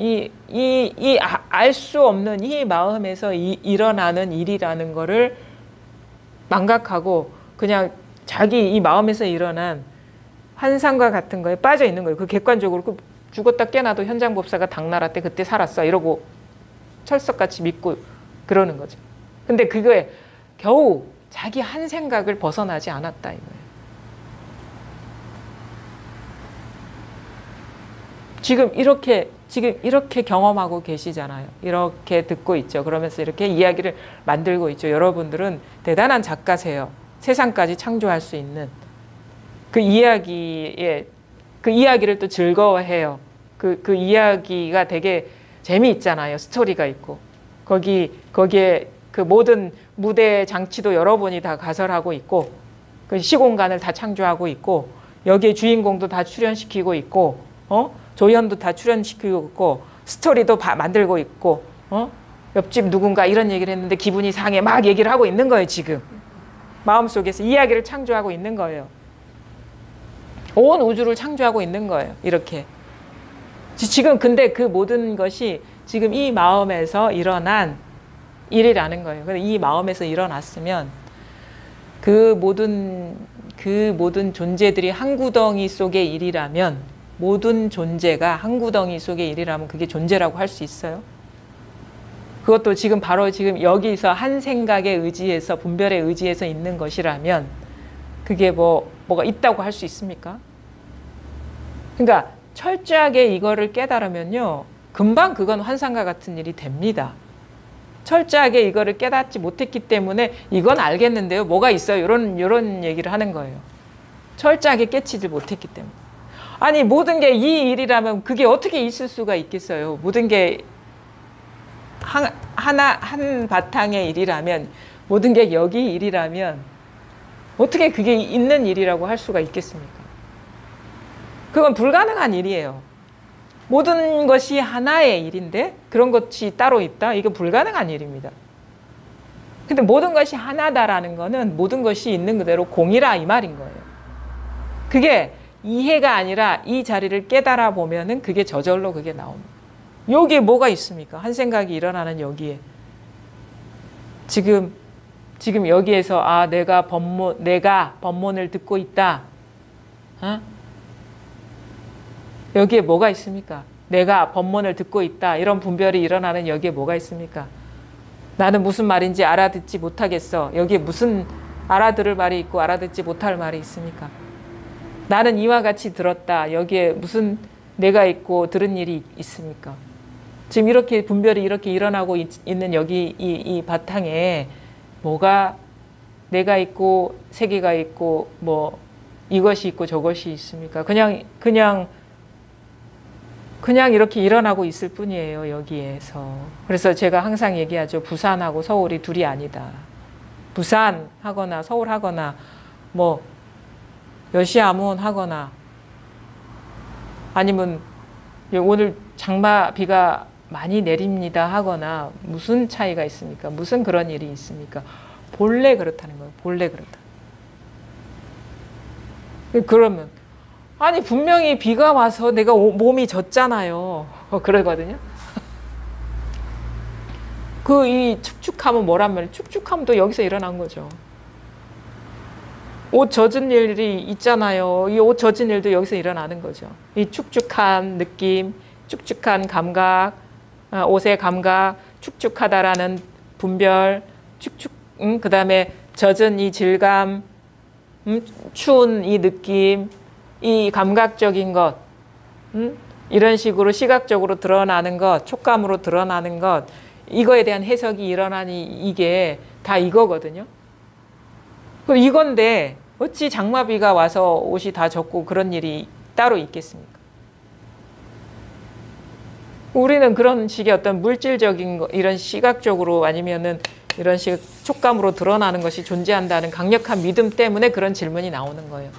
알 수 없는 이 마음에서 일어나는 일이라는 거를 망각하고 그냥 자기 이 마음에서 일어난 환상과 같은 거에 빠져 있는 거예요. 그 객관적으로 죽었다 깨나도 현장법사가 당나라 때 그때 살았어 이러고 철석같이 믿고 그러는 거죠. 근데 그거에 겨우 자기 한 생각을 벗어나지 않았다 이거예요. 지금 이렇게 경험하고 계시잖아요. 이렇게 듣고 있죠. 그러면서 이렇게 이야기를 만들고 있죠. 여러분들은 대단한 작가세요. 세상까지 창조할 수 있는 그 이야기를 또 즐거워해요. 그 이야기가 되게 재미있잖아요. 스토리가 있고 거기에 그 모든 무대 장치도 여러분이 다 가설하고 있고 그 시공간을 다 창조하고 있고 여기에 주인공도 다 출연시키고 있고 조연도 다 출연시키고 있고 스토리도 만들고 있고 옆집 누군가 이런 얘기를 했는데 기분이 상해 막 얘기를 하고 있는 거예요. 지금 마음속에서 이야기를 창조하고 있는 거예요. 온 우주를 창조하고 있는 거예요. 이렇게 지금 근데 그 모든 것이 지금 이 마음에서 일어난 일이라는 거예요. 근데 이 마음에서 일어났으면 그 모든 존재들이 한 구덩이 속의 일이라면, 모든 존재가 한 구덩이 속의 일이라면 그게 존재라고 할 수 있어요? 그것도 지금 바로 지금 여기서 한 생각에 의지해서, 분별에 의지해서 있는 것이라면 그게 뭐가 있다고 할 수 있습니까? 그러니까 철저하게 이거를 깨달으면요, 금방 그건 환상과 같은 일이 됩니다. 철저하게 이거를 깨닫지 못했기 때문에 이건 알겠는데요, 뭐가 있어요? 이런 얘기를 하는 거예요. 철저하게 깨치지 못했기 때문에. 아니, 모든 게 이 일이라면 그게 어떻게 있을 수가 있겠어요? 모든 게 한 바탕의 일이라면, 모든 게 여기 일이라면 어떻게 그게 있는 일이라고 할 수가 있겠습니까? 그건 불가능한 일이에요. 모든 것이 하나의 일인데 그런 것이 따로 있다? 이거 불가능한 일입니다. 근데 모든 것이 하나다라는 거는 모든 것이 있는 그대로 공이라 이 말인 거예요. 그게 이해가 아니라 이 자리를 깨달아 보면은 그게 저절로 그게 나옵니다. 여기에 뭐가 있습니까? 한 생각이 일어나는 여기에. 지금 여기에서 내가 법문을 듣고 있다. 여기에 뭐가 있습니까? 내가 법문을 듣고 있다. 이런 분별이 일어나는 여기에 뭐가 있습니까? 나는 무슨 말인지 알아듣지 못하겠어. 여기에 무슨 알아들을 말이 있고 알아듣지 못할 말이 있습니까? 나는 이와 같이 들었다. 여기에 무슨 내가 있고 들은 일이 있습니까? 지금 이렇게 분별이 이렇게 일어나고 있는 여기 이 바탕에 뭐가 내가 있고 세계가 있고 뭐 이것이 있고 저것이 있습니까? 그냥 이렇게 일어나고 있을 뿐이에요, 여기에서. 그래서 제가 항상 얘기하죠. 부산하고 서울이 둘이 아니다. 부산 하거나 서울 하거나 뭐 여시아몬 하거나 아니면 오늘 장마 비가 많이 내립니다 하거나 무슨 차이가 있습니까? 무슨 그런 일이 있습니까? 본래 그렇다는 거예요. 본래 그렇다. 그러면 아니 분명히 비가 와서 내가 몸이 젖잖아요. 그러거든요. 이 축축함은 뭐란 말이에요? 축축함도 여기서 일어난 거죠. 옷 젖은 일이 있잖아요. 이 옷 젖은 일도 여기서 일어나는 거죠. 이 축축한 느낌, 축축한 감각, 옷의 감각, 축축하다라는 분별, 그 다음에 젖은 이 질감, 추운 이 느낌, 이 감각적인 것, 이런 식으로 시각적으로 드러나는 것, 촉감으로 드러나는 것, 이거에 대한 해석이 일어나니 이게 다 이거거든요. 그럼 이건데 어찌 장마비가 와서 옷이 다 젖고 그런 일이 따로 있겠습니까? 우리는 그런 식의 어떤 물질적인 거, 이런 시각적으로 아니면은 이런 식 촉감으로 드러나는 것이 존재한다는 강력한 믿음 때문에 그런 질문이 나오는 거예요.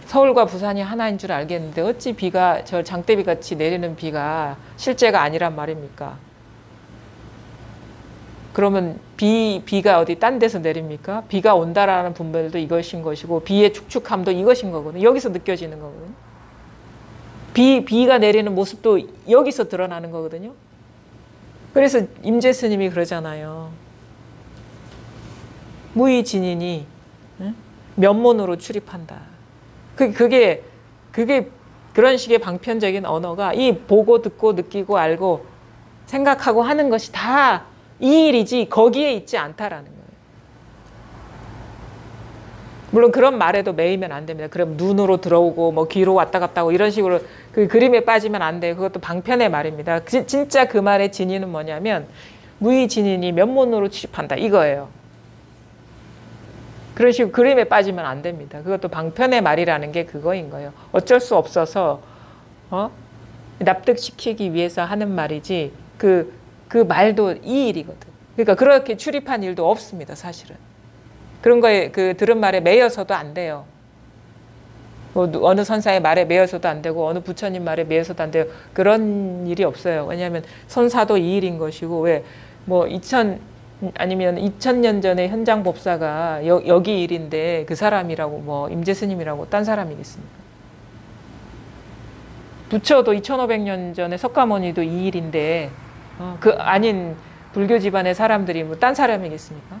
서울과 부산이 하나인 줄 알겠는데 어찌 비가 저 장대비 같이 내리는 비가 실제가 아니란 말입니까? 그러면 비가 어디 딴 데서 내립니까? 비가 온다라는 분별도 이것인 것이고 비의 축축함도 이것인 거거든요. 여기서 느껴지는 거거든요. 비가 내리는 모습도 여기서 드러나는 거거든요. 그래서 임재 스님이 그러잖아요. 무의진인이 면문으로 출입한다. 그게 그런 식의 방편적인 언어가 이 보고 듣고 느끼고 알고 생각하고 하는 것이 다 이 일이지 거기에 있지 않다라는 거예요. 물론 그런 말에도 매이면 안 됩니다. 그럼 눈으로 들어오고 뭐 귀로 왔다 갔다 하고 이런 식으로 그 그림에 빠지면 안 돼요. 그것도 방편의 말입니다. 진짜 그 말의 진의는 뭐냐면 무의진인이 면문으로 취입한다 이거예요. 그런 식으로 그림에 빠지면 안 됩니다. 그것도 방편의 말이라는 게 그거인 거예요. 어쩔 수 없어서 납득시키기 위해서 하는 말이지 그 말도 이 일이거든. 그러니까 그렇게 출입한 일도 없습니다. 사실은. 그런 거에 들은 말에 매여서도 안 돼요. 어느 선사의 말에 매여서도 안 되고 어느 부처님 말에 매여서도 안 돼요. 그런 일이 없어요. 왜냐하면 선사도 이 일인 것이고 왜 뭐 2000년 전에 현장 법사가 여기 일인데 그 사람이라고 뭐 임재 스님이라고 딴 사람이겠습니까? 부처도 2500년 전에 석가모니도 이 일인데 그 아닌 불교 집안의 사람들이 뭐 딴 사람이겠습니까?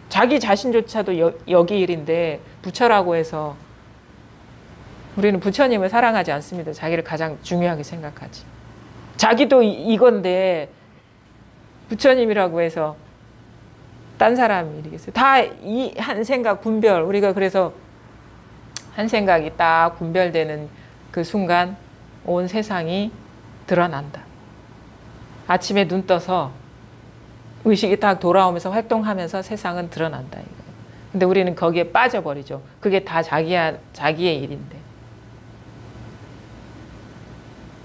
자기 자신조차도 여기 일인데 부처라고 해서 우리는 부처님을 사랑하지 않습니다. 자기를 가장 중요하게 생각하지. 자기도 이건데 부처님이라고 해서 딴 사람이겠어요. 다 이 한 생각 분별. 우리가 그래서 한 생각이 딱 분별되는 그 순간 온 세상이 드러난다. 아침에 눈 떠서 의식이 딱 돌아오면서 활동하면서 세상은 드러난다. 이거예요. 근데 우리는 거기에 빠져버리죠. 그게 다 자기의 일인데.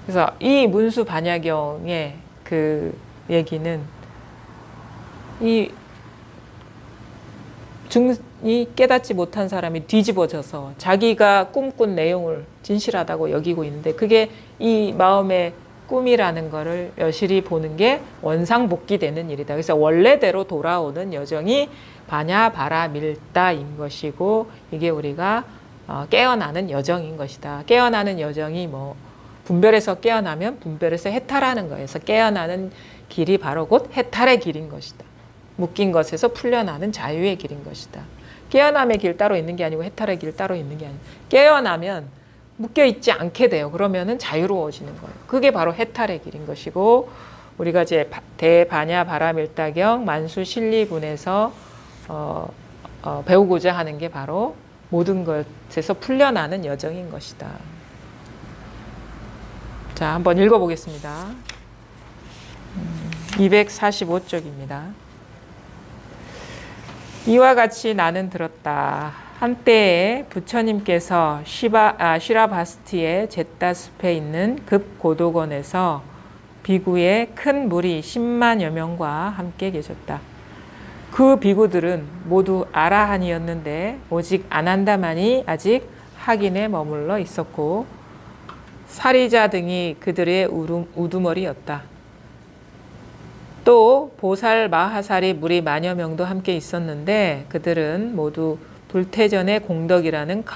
그래서 이 문수 반야경의 그 얘기는 이 중이 깨닫지 못한 사람이 뒤집어져서 자기가 꿈꾼 내용을 진실하다고 여기고 있는데 그게 이 마음의 꿈이라는 거를 여실히 보는 게 원상복귀되는 일이다. 그래서 원래대로 돌아오는 여정이 바냐바라밀다인 것이고 이게 우리가 깨어나는 여정인 것이다. 깨어나는 여정이 뭐 분별에서 깨어나면 분별에서 해탈하는 거에서 깨어나는 길이 바로 곧 해탈의 길인 것이다. 묶인 것에서 풀려나는 자유의 길인 것이다. 깨어남의 길 따로 있는 게 아니고 해탈의 길 따로 있는 게 아니고 깨어나면 묶여있지 않게 돼요. 그러면은 자유로워지는 거예요. 그게 바로 해탈의 길인 것이고 우리가 이제 대바냐바라밀다경 만수실리분에서 배우고자 하는 게 바로 모든 것에서 풀려나는 여정인 것이다. 자, 한번 읽어보겠습니다. 245쪽입니다. 이와 같이 나는 들었다. 한때에 부처님께서 시라바스티의 제따숲에 있는 급고도건에서 비구의 큰 무리 10만여 명과 함께 계셨다. 그 비구들은 모두 아라한이었는데 오직 아난다만이 아직 학인에 머물러 있었고 사리자 등이 그들의 우두머리였다. 또 보살 마하사리 무리 만여 명도 함께 있었는데 그들은 모두 불태전의 공덕이라는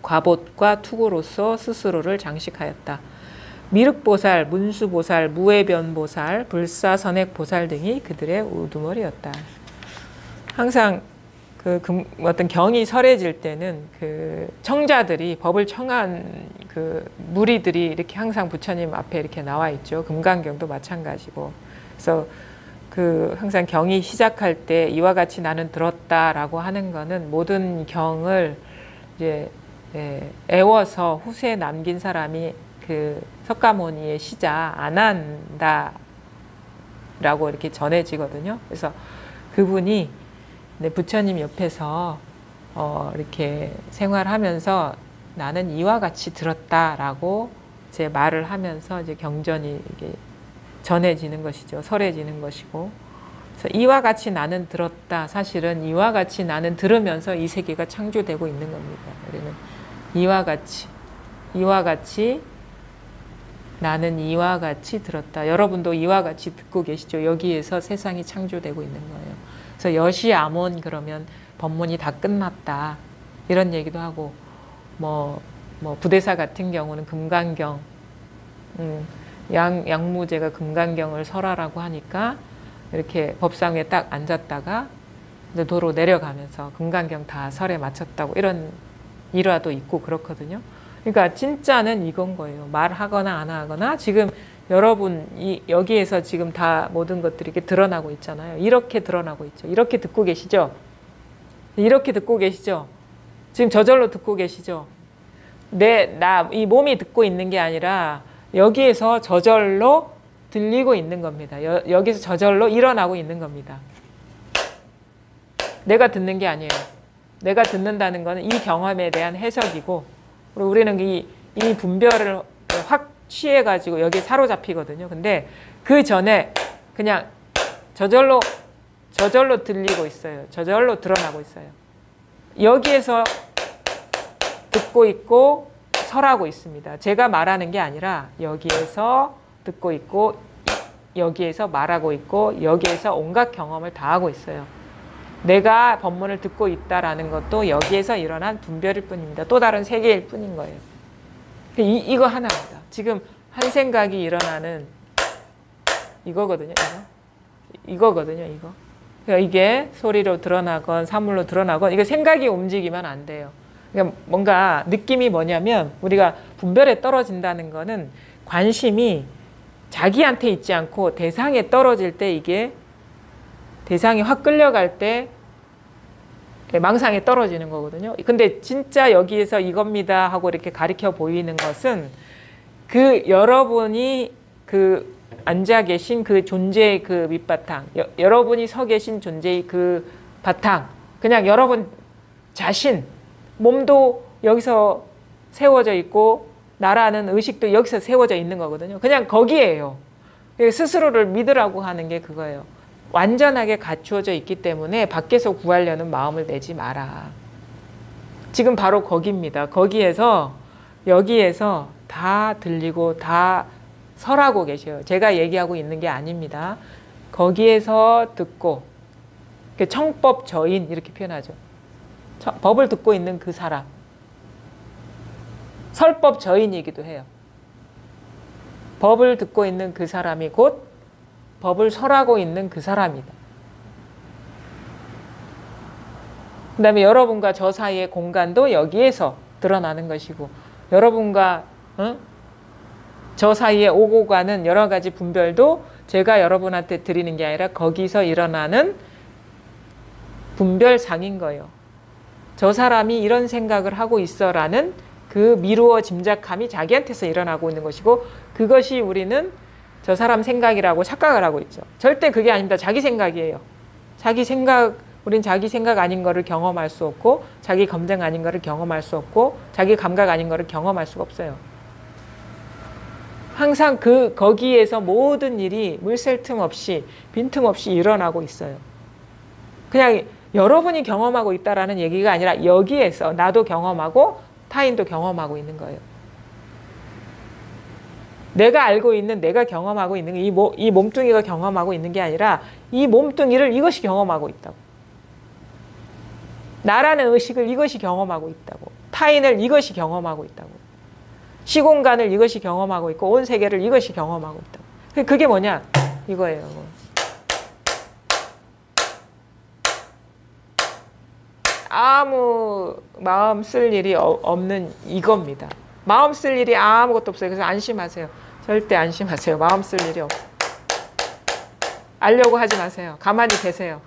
갑옷과 투구로서 스스로를 장식하였다. 미륵보살, 문수보살, 무해변보살, 불사선액보살 등이 그들의 우두머리였다. 항상 어떤 경이 설해질 때는 그 청자들이 법을 청한 그 무리들이 이렇게 항상 부처님 앞에 이렇게 나와 있죠. 금강경도 마찬가지고. 그래서 항상 경이 시작할 때 이와 같이 나는 들었다라고 하는 거는 모든 경을 이제 애워서 후세에 남긴 사람이 그 석가모니의 시자 아난다라고 이렇게 전해지거든요. 그래서 그분이 부처님 옆에서 이렇게 생활하면서 나는 이와 같이 들었다라고 이제 말을 하면서 이제 경전이 이게 전해지는 것이죠. 설해지는 것이고. 그래서 이와 같이 나는 들었다. 사실은 이와 같이 나는 들으면서 이 세계가 창조되고 있는 겁니다. 우리는 이와 같이 나는 이와 같이 들었다. 여러분도 이와 같이 듣고 계시죠. 여기에서 세상이 창조되고 있는 거예요. 그래서 여시아몬 그러면 법문이 다 끝났다. 이런 얘기도 하고 뭐 부대사 같은 경우는 금강경 양무제가 금강경을 설하라고 하니까 이렇게 법상에 딱 앉았다가 이제 도로 내려가면서 금강경 다 설에 마쳤다고 이런 일화도 있고 그렇거든요. 그러니까 진짜는 이건 거예요. 말하거나 안 하거나 지금 여러분 여기에서 지금 다 모든 것들이 이렇게 드러나고 있잖아요. 이렇게 드러나고 있죠. 이렇게 듣고 계시죠? 이렇게 듣고 계시죠? 지금 저절로 듣고 계시죠? 이 몸이 듣고 있는 게 아니라 여기에서 저절로 들리고 있는 겁니다. 여기서 저절로 일어나고 있는 겁니다. 내가 듣는 게 아니에요. 내가 듣는다는 거는 이 경험에 대한 해석이고 그리고 우리는 이 분별을 확 취해가지고 여기에 사로잡히거든요. 근데 그 전에 그냥 저절로 들리고 있어요. 저절로 드러나고 있어요. 여기에서 듣고 있고 설하고 있습니다. 제가 말하는 게 아니라 여기에서 듣고 있고 여기에서 말하고 있고 여기에서 온갖 경험을 다 하고 있어요. 내가 법문을 듣고 있다라는 것도 여기에서 일어난 분별일 뿐입니다. 또 다른 세계일 뿐인 거예요. 이거 하나입니다. 지금 한 생각이 일어나는 이거거든요. 이거거든요. 이거. 그러니까 이게 소리로 드러나건 사물로 드러나건 이거 생각이 움직이면 안 돼요. 그러니까 뭔가 느낌이 뭐냐면 우리가 분별에 떨어진다는 거는 관심이 자기한테 있지 않고 대상에 떨어질 때 이게 대상이 확 끌려갈 때 망상에 떨어지는 거거든요. 근데 진짜 여기에서 이겁니다 하고 이렇게 가리켜 보이는 것은 그 여러분이 그 앉아 계신 그 존재의 그 밑바탕, 여러분이 서 계신 존재의 그 바탕, 그냥 여러분 자신, 몸도 여기서 세워져 있고 나라는 의식도 여기서 세워져 있는 거거든요. 그냥 거기에요. 스스로를 믿으라고 하는 게 그거예요. 완전하게 갖추어져 있기 때문에 밖에서 구하려는 마음을 내지 마라. 지금 바로 거기입니다. 거기에서 여기에서 다 들리고 다 설하고 계셔요. 제가 얘기하고 있는 게 아닙니다. 거기에서 듣고 청법저인 이렇게 표현하죠. 법을 듣고 있는 그 사람. 설법저인이기도 해요. 법을 듣고 있는 그 사람이 곧 법을 설하고 있는 그 사람이다. 그 다음에 여러분과 저 사이의 공간도 여기에서 드러나는 것이고 여러분과 저 사이에 오고 가는 여러 가지 분별도 제가 여러분한테 드리는 게 아니라 거기서 일어나는 분별상인 거예요. 저 사람이 이런 생각을 하고 있어라는 그 미루어 짐작함이 자기한테서 일어나고 있는 것이고 그것이 우리는 저 사람 생각이라고 착각을 하고 있죠. 절대 그게 아닙니다. 자기 생각이에요. 자기 생각, 우린 자기 생각 아닌 거를 경험할 수 없고 자기 감정 아닌 거를 경험할 수 없고 자기 감각 아닌 거를 경험할 수가 없어요. 항상 거기에서 모든 일이 물샐 틈 없이 빈틈 없이 일어나고 있어요. 그냥 여러분이 경험하고 있다라는 얘기가 아니라 여기에서 나도 경험하고 타인도 경험하고 있는 거예요. 내가 알고 있는, 내가 경험하고 있는 이 몸뚱이가 경험하고 있는 게 아니라 이 몸뚱이를 이것이 경험하고 있다고. 나라는 의식을 이것이 경험하고 있다고. 타인을 이것이 경험하고 있다고. 시공간을 이것이 경험하고 있고 온 세계를 이것이 경험하고 있다고. 그게 뭐냐? 이거예요. 아무 마음 쓸 일이 없는 이겁니다. 마음 쓸 일이 아무것도 없어요. 그래서 안심하세요. 절대 안심하세요. 마음 쓸 일이 없어요. 알려고 하지 마세요. 가만히 계세요.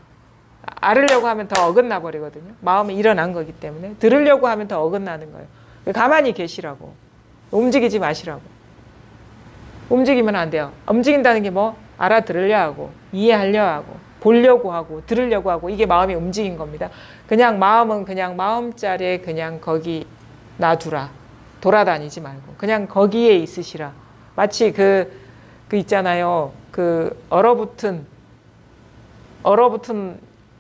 알으려고 하면 더 어긋나 버리거든요. 마음이 일어난 거기 때문에. 들으려고 하면 더 어긋나는 거예요. 가만히 계시라고. 움직이지 마시라고. 움직이면 안 돼요. 움직인다는 게 뭐? 알아들으려 하고 이해하려 하고 보려고 하고 들으려고 하고 이게 마음이 움직인 겁니다. 그냥 마음은 그냥 마음자리에 그냥 거기 놔두라. 돌아다니지 말고 그냥 거기에 있으시라. 마치 그 있잖아요. 그 얼어붙은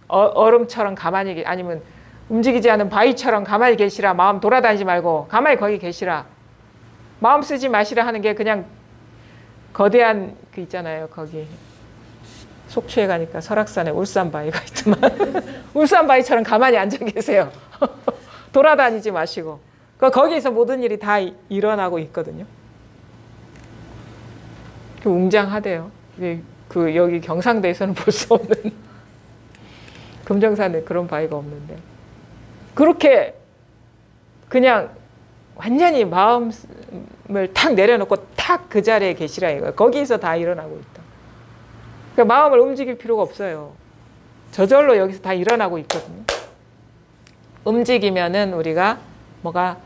얼음처럼 가만히 아니면 움직이지 않은 바위처럼 가만히 계시라. 마음 돌아다니지 말고 가만히 거기 계시라. 마음 쓰지 마시라 하는 게 그냥 거대한 그 있잖아요. 거기 속초에 가니까 설악산에 울산바위가 있지만 울산바위처럼 가만히 앉아 계세요. 돌아다니지 마시고 거기에서 모든 일이 다 일어나고 있거든요. 웅장하대요. 여기 경상도에서는 볼 수 없는 금정산에 그런 바위가 없는데 그렇게 그냥 완전히 마음을 탁 내려놓고 탁 그 자리에 계시라 이거예요. 거기에서 다 일어나고 있다. 그러니까 마음을 움직일 필요가 없어요. 저절로 여기서 다 일어나고 있거든요. 움직이면은 우리가 뭐가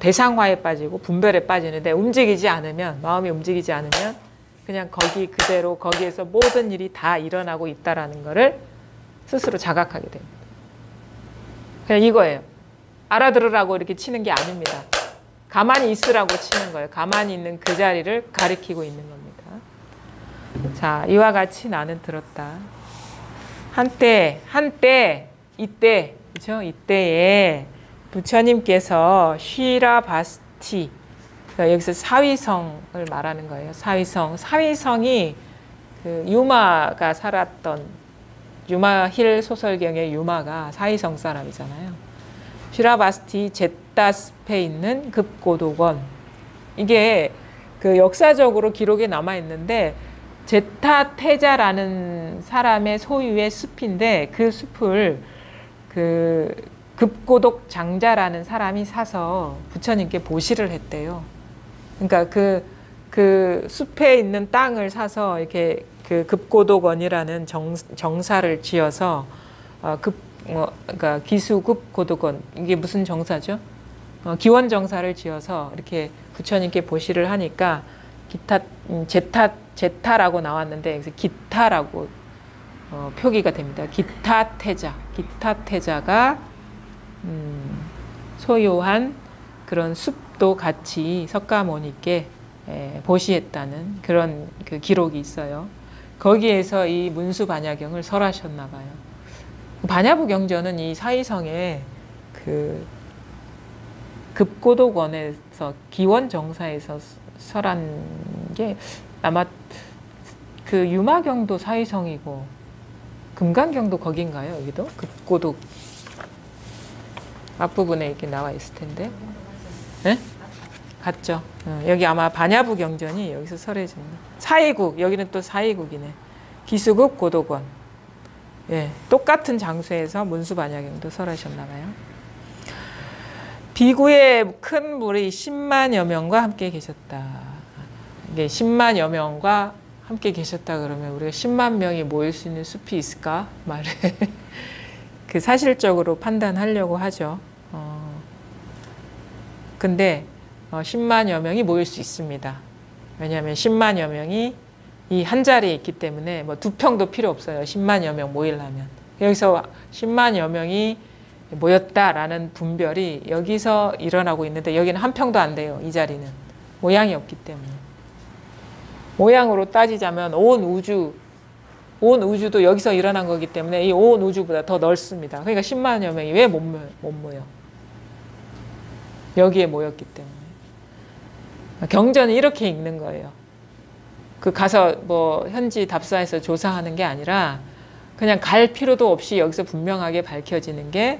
대상화에 빠지고 분별에 빠지는데 움직이지 않으면 마음이 움직이지 않으면 그냥 거기 그대로 거기에서 모든 일이 다 일어나고 있다라는 거를 스스로 자각하게 됩니다. 그냥 이거예요. 알아들으라고 이렇게 치는 게 아닙니다. 가만히 있으라고 치는 거예요. 가만히 있는 그 자리를 가리키고 있는 겁니다. 자, 이와 같이 나는 들었다. 한때, 이때, 그죠? 이때에 부처님께서 바스티. 그러니까 여기서 사위성을 말하는 거예요. 사위성. 사위성이 그 유마가 살았던 유마힐 소설경의 유마가 사위성 사람이잖아요. 슈라바스티 제타숲에 있는 급고독원. 이게 그 역사적으로 기록에 남아 있는데 제타테자라는 사람의 소유의 숲인데 그 숲을 그 급고독 장자라는 사람이 사서 부처님께 보시를 했대요. 그러니까 그 숲에 있는 땅을 사서 이렇게 그 급고독원이라는 정사를 지어서 그러니까 기수급고독원, 이게 무슨 정사죠? 기원정사를 지어서 이렇게 부처님께 보시를 하니까 제타라고 나왔는데 여기서 기타라고 표기가 됩니다. 기타태자가 소유한 그런 숲도 같이 석가모니께 보시했다는 그런 그 기록이 있어요. 거기에서 이 문수반야경을 설하셨나 봐요. 반야부경전은 이 사위성의 그 급고독원에서 기원정사에서 설한 게 아마 그 유마경도 사위성이고 금강경도 거긴가요? 여기도 급고독 앞부분에 이렇게 나와 있을 텐데. 네? 같죠. 여기 아마 반야부경전이 여기서 설해집니다. 사이국, 여기는 또 사이국이네. 기수급 고독원. 예, 똑같은 장소에서 문수반야경도 설하셨나 봐요. 비구의 큰 무리 10만여 명과 함께 계셨다. 이게 10만여 명과 함께 계셨다 그러면 우리가 10만 명이 모일 수 있는 숲이 있을까? 말을 그 사실적으로 판단하려고 하죠. 근데 10만여 명이 모일 수 있습니다. 왜냐하면 10만여 명이 이 한 자리에 있기 때문에 뭐 2평도 필요 없어요. 10만여 명 모이려면. 여기서 10만여 명이 모였다라는 분별이 여기서 일어나고 있는데 여기는 1평도 안 돼요. 이 자리는. 모양이 없기 때문에. 모양으로 따지자면 온 우주도 여기서 일어난 거기 때문에 이 온 우주보다 더 넓습니다. 그러니까 10만여 명이 왜 못 모여? 여기에 모였기 때문에. 경전은 이렇게 읽는 거예요. 그 가서 뭐 현지 답사에서 조사하는 게 아니라 그냥 갈 필요도 없이 여기서 분명하게 밝혀지는 게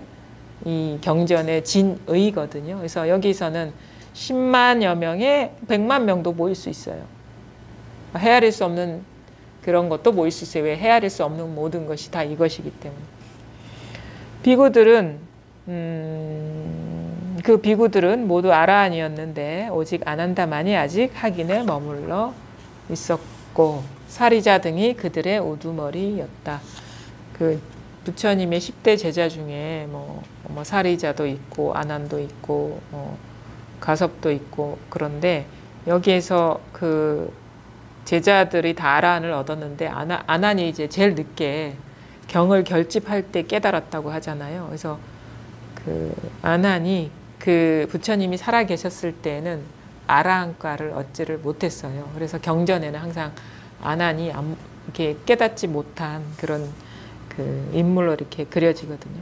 이 경전의 진의거든요. 그래서 여기서는 10만여 명에 100만 명도 모일 수 있어요. 헤아릴 수 없는 그런 것도 모일 수 있어요. 왜? 헤아릴 수 없는 모든 것이 다 이것이기 때문에. 비구들은 그 비구들은 모두 아라한이었는데 오직 아난다만이 아직 학인에 머물러 있었고 사리자 등이 그들의 우두머리였다. 그 부처님의 10대 제자 중에 뭐 사리자도 있고 아난도 있고 가섭도 있고 그런데 여기에서 그 제자들이 다 아라한을 얻었는데 아난이 이제 제일 늦게 경을 결집할 때 깨달았다고 하잖아요. 그래서 그 아난이 그 부처님이 살아 계셨을 때는 아라한과를 얻지를 못했어요. 그래서 경전에는 항상 아난이 이렇게 깨닫지 못한 그런 그 인물로 이렇게 그려지거든요.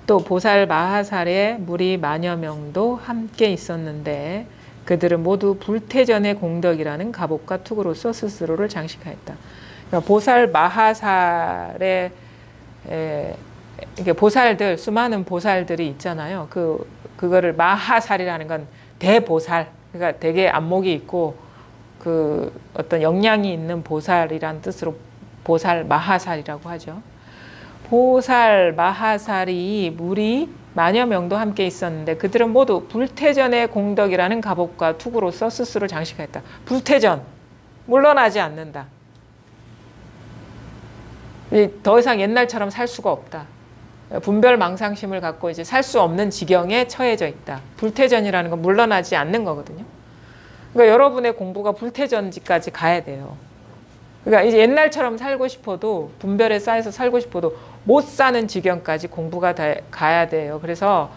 또 보살 마하살에 무리 만여 명도 함께 있었는데 그들은 모두 불태전의 공덕이라는 갑옷과 투구로서 스스로를 장식하였다. 그러니까 보살 마하살에 이게 보살들 수많은 보살들이 있잖아요. 그거를 마하살이라는 건 대보살, 그러니까 되게 안목이 있고 그 어떤 역량이 있는 보살이란 뜻으로 보살 마하살이라고 하죠. 보살 마하살이 무리 만여 명도 함께 있었는데 그들은 모두 불태전의 공덕이라는 갑옷과 투구로서 스스로 장식하였다. 불태전, 물러나지 않는다. 더 이상 옛날처럼 살 수가 없다. 분별망상심을 갖고 이제 살 수 없는 지경에 처해져 있다. 불태전이라는 건 물러나지 않는 거거든요. 그러니까 여러분의 공부가 불태전지까지 가야 돼요. 그러니까 이제 옛날처럼 살고 싶어도 분별에 쌓여서 살고 싶어도 못 사는 지경까지 공부가 가야 돼요. 그래서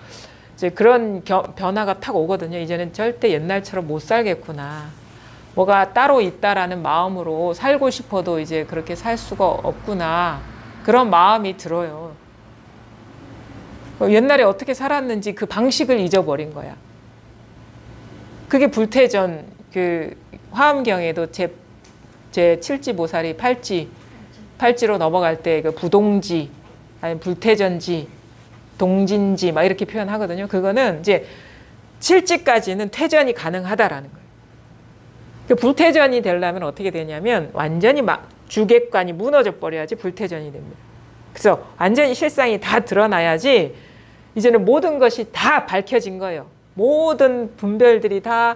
이제 그런 변화가 탁 오거든요. 이제는 절대 옛날처럼 못 살겠구나. 뭐가 따로 있다라는 마음으로 살고 싶어도 이제 그렇게 살 수가 없구나. 그런 마음이 들어요. 옛날에 어떻게 살았는지 그 방식을 잊어버린 거야. 그게 불태전 그 화엄경에도 제 7지 모살이 팔지로 넘어갈 때 그 부동지 아니 불태전지 동진지 막 이렇게 표현하거든요. 그거는 이제 7지까지는 퇴전이 가능하다라는 거예요. 그 불태전이 되려면 어떻게 되냐면 완전히 막 주객관이 무너져 버려야지 불태전이 됩니다. 그래서 완전히 실상이 다 드러나야지 이제는 모든 것이 다 밝혀진 거예요. 모든 분별들이 다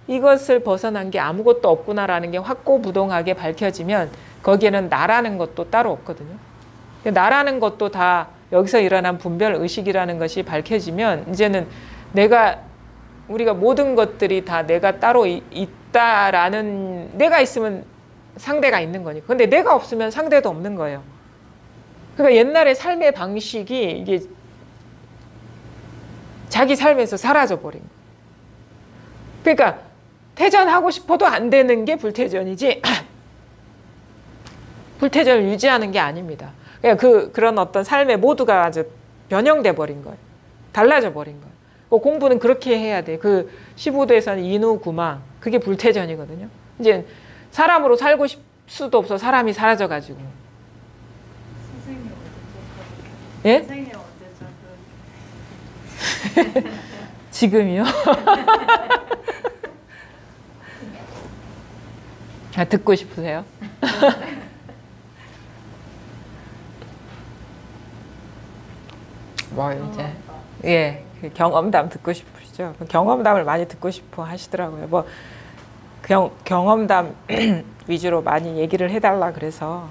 이것을 벗어난 게 아무것도 없구나라는 게 확고부동하게 밝혀지면 거기에는 나라는 것도 따로 없거든요. 나라는 것도 다 여기서 일어난 분별 의식이라는 것이 밝혀지면 이제는 우리가 모든 것들이 다 내가 따로 있다라는, 내가 있으면 상대가 있는 거니까. 근데 내가 없으면 상대도 없는 거예요. 그러니까 옛날에 삶의 방식이 이게 자기 삶에서 사라져버린 거예요. 그러니까 퇴전하고 싶어도 안 되는 게 불퇴전이지 불퇴전을 유지하는 게 아닙니다. 그러니까 그런 어떤 삶의 모두가 아주 변형돼 버린 거예요. 달라져 버린 거예요. 공부는 그렇게 해야 돼. 그 15도에서는 인후구망, 그게 불퇴전이거든요. 이제 사람으로 살고 싶을 수도 없어. 사람이 사라져가지고. 선생님 언제 예? 선생님 언제 지금이요? 듣고 싶으세요? 뭐 이제 예, 그 경험담 듣고 싶으시죠? 경험담을 많이 듣고 싶어 하시더라고요. 뭐 경험담 위주로 많이 얘기를 해달라 그래서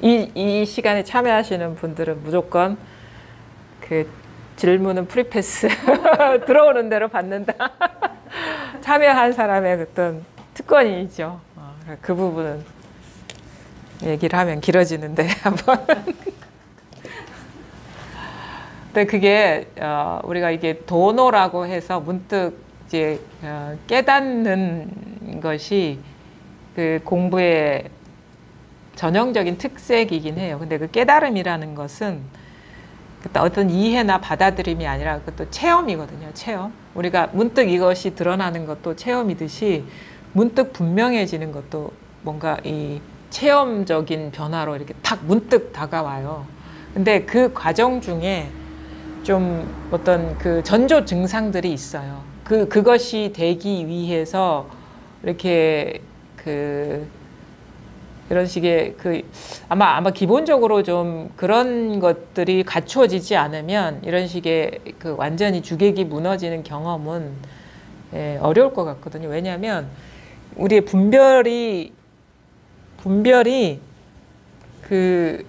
이 시간에 참여하시는 분들은 무조건 그 질문은 프리패스 들어오는 대로 받는다. 참여한 사람의 어떤 특권이죠. 그 부분은 얘기를 하면 길어지는데 한번. 근데 그게 우리가 이게 도노라고 해서 문득 이제 깨닫는 것이 그 공부의 전형적인 특색이긴 해요. 근데 그 깨달음이라는 것은 어떤 이해나 받아들임이 아니라 그것도 체험이거든요. 체험. 우리가 문득 이것이 드러나는 것도 체험이듯이 문득 분명해지는 것도 뭔가 이 체험적인 변화로 이렇게 탁 문득 다가와요. 근데 그 과정 중에 좀 어떤 그 전조 증상들이 있어요. 그것이 되기 위해서 이렇게 이런 식의 아마 기본적으로 좀 그런 것들이 갖추어지지 않으면 이런 식의 완전히 주객이 무너지는 경험은 어려울 것 같거든요. 왜냐하면 우리의 분별이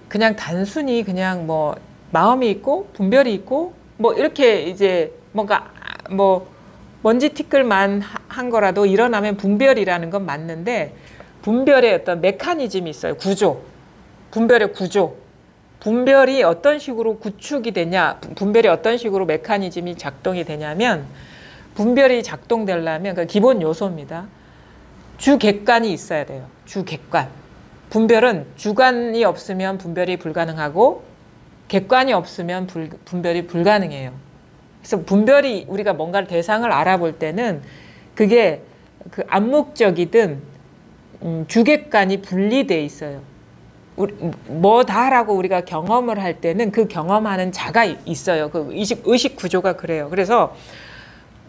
그냥 단순히 그냥 뭐 마음이 있고 분별이 있고 뭐 이렇게 이제 뭔가 뭐 먼지 티끌만 한 거라도 일어나면 분별이라는 건 맞는데 분별의 어떤 메커니즘이 있어요. 분별의 구조. 분별이 어떤 식으로 구축이 되냐, 분별이 어떤 식으로 메커니즘이 작동이 되냐면 분별이 작동되려면 그 기본 요소입니다. 주객관이 있어야 돼요. 주객관. 분별은 주관이 없으면 분별이 불가능하고 객관이 없으면 분별이 불가능해요. 그래서 분별이 우리가 뭔가를 대상을 알아볼 때는 그게 그 암묵적이든 주객관이 분리되어 있어요. 뭐다라고 우리가 경험을 할 때는 그 경험하는 자가 있어요. 그 의식 구조가 그래요. 그래서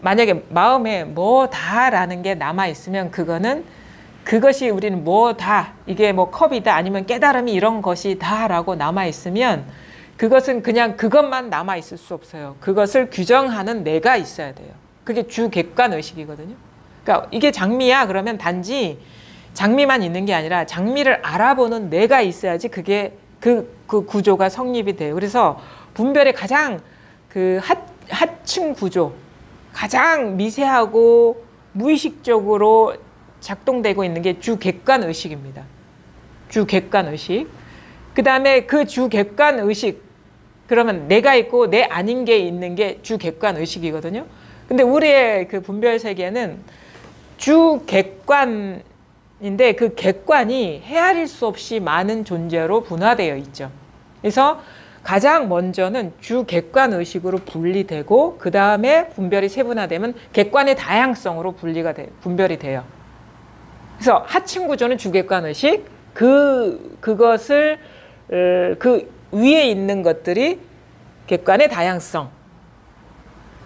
만약에 마음에 뭐다라는 게 남아 있으면 그것이 우리는 뭐다, 이게 뭐 컵이다 아니면 깨달음이 이런 것이 다라고 남아 있으면 그것은 그냥 그것만 남아 있을 수 없어요. 그것을 규정하는 내가 있어야 돼요. 그게 주객관 의식이거든요. 그러니까 이게 장미야 그러면 단지 장미만 있는 게 아니라 장미를 알아보는 내가 있어야지 그게 그 구조가 성립이 돼요. 그래서 분별의 가장 그 하층 구조, 가장 미세하고 무의식적으로 작동되고 있는 게 주객관 의식입니다. 주객관 의식. 그 다음에 그 주객관 의식, 그러면 내가 있고 내 아닌 게 있는 게 주객관 의식이거든요. 근데 우리의 그 분별 세계는 주객관인데 그 객관이 헤아릴 수 없이 많은 존재로 분화되어 있죠. 그래서 가장 먼저는 주객관 의식으로 분리되고 그 다음에 분별이 세분화되면 객관의 다양성으로 분별이 돼요. 그래서 하층 구조는 주객관 의식, 그것을 그 위에 있는 것들이 객관의 다양성.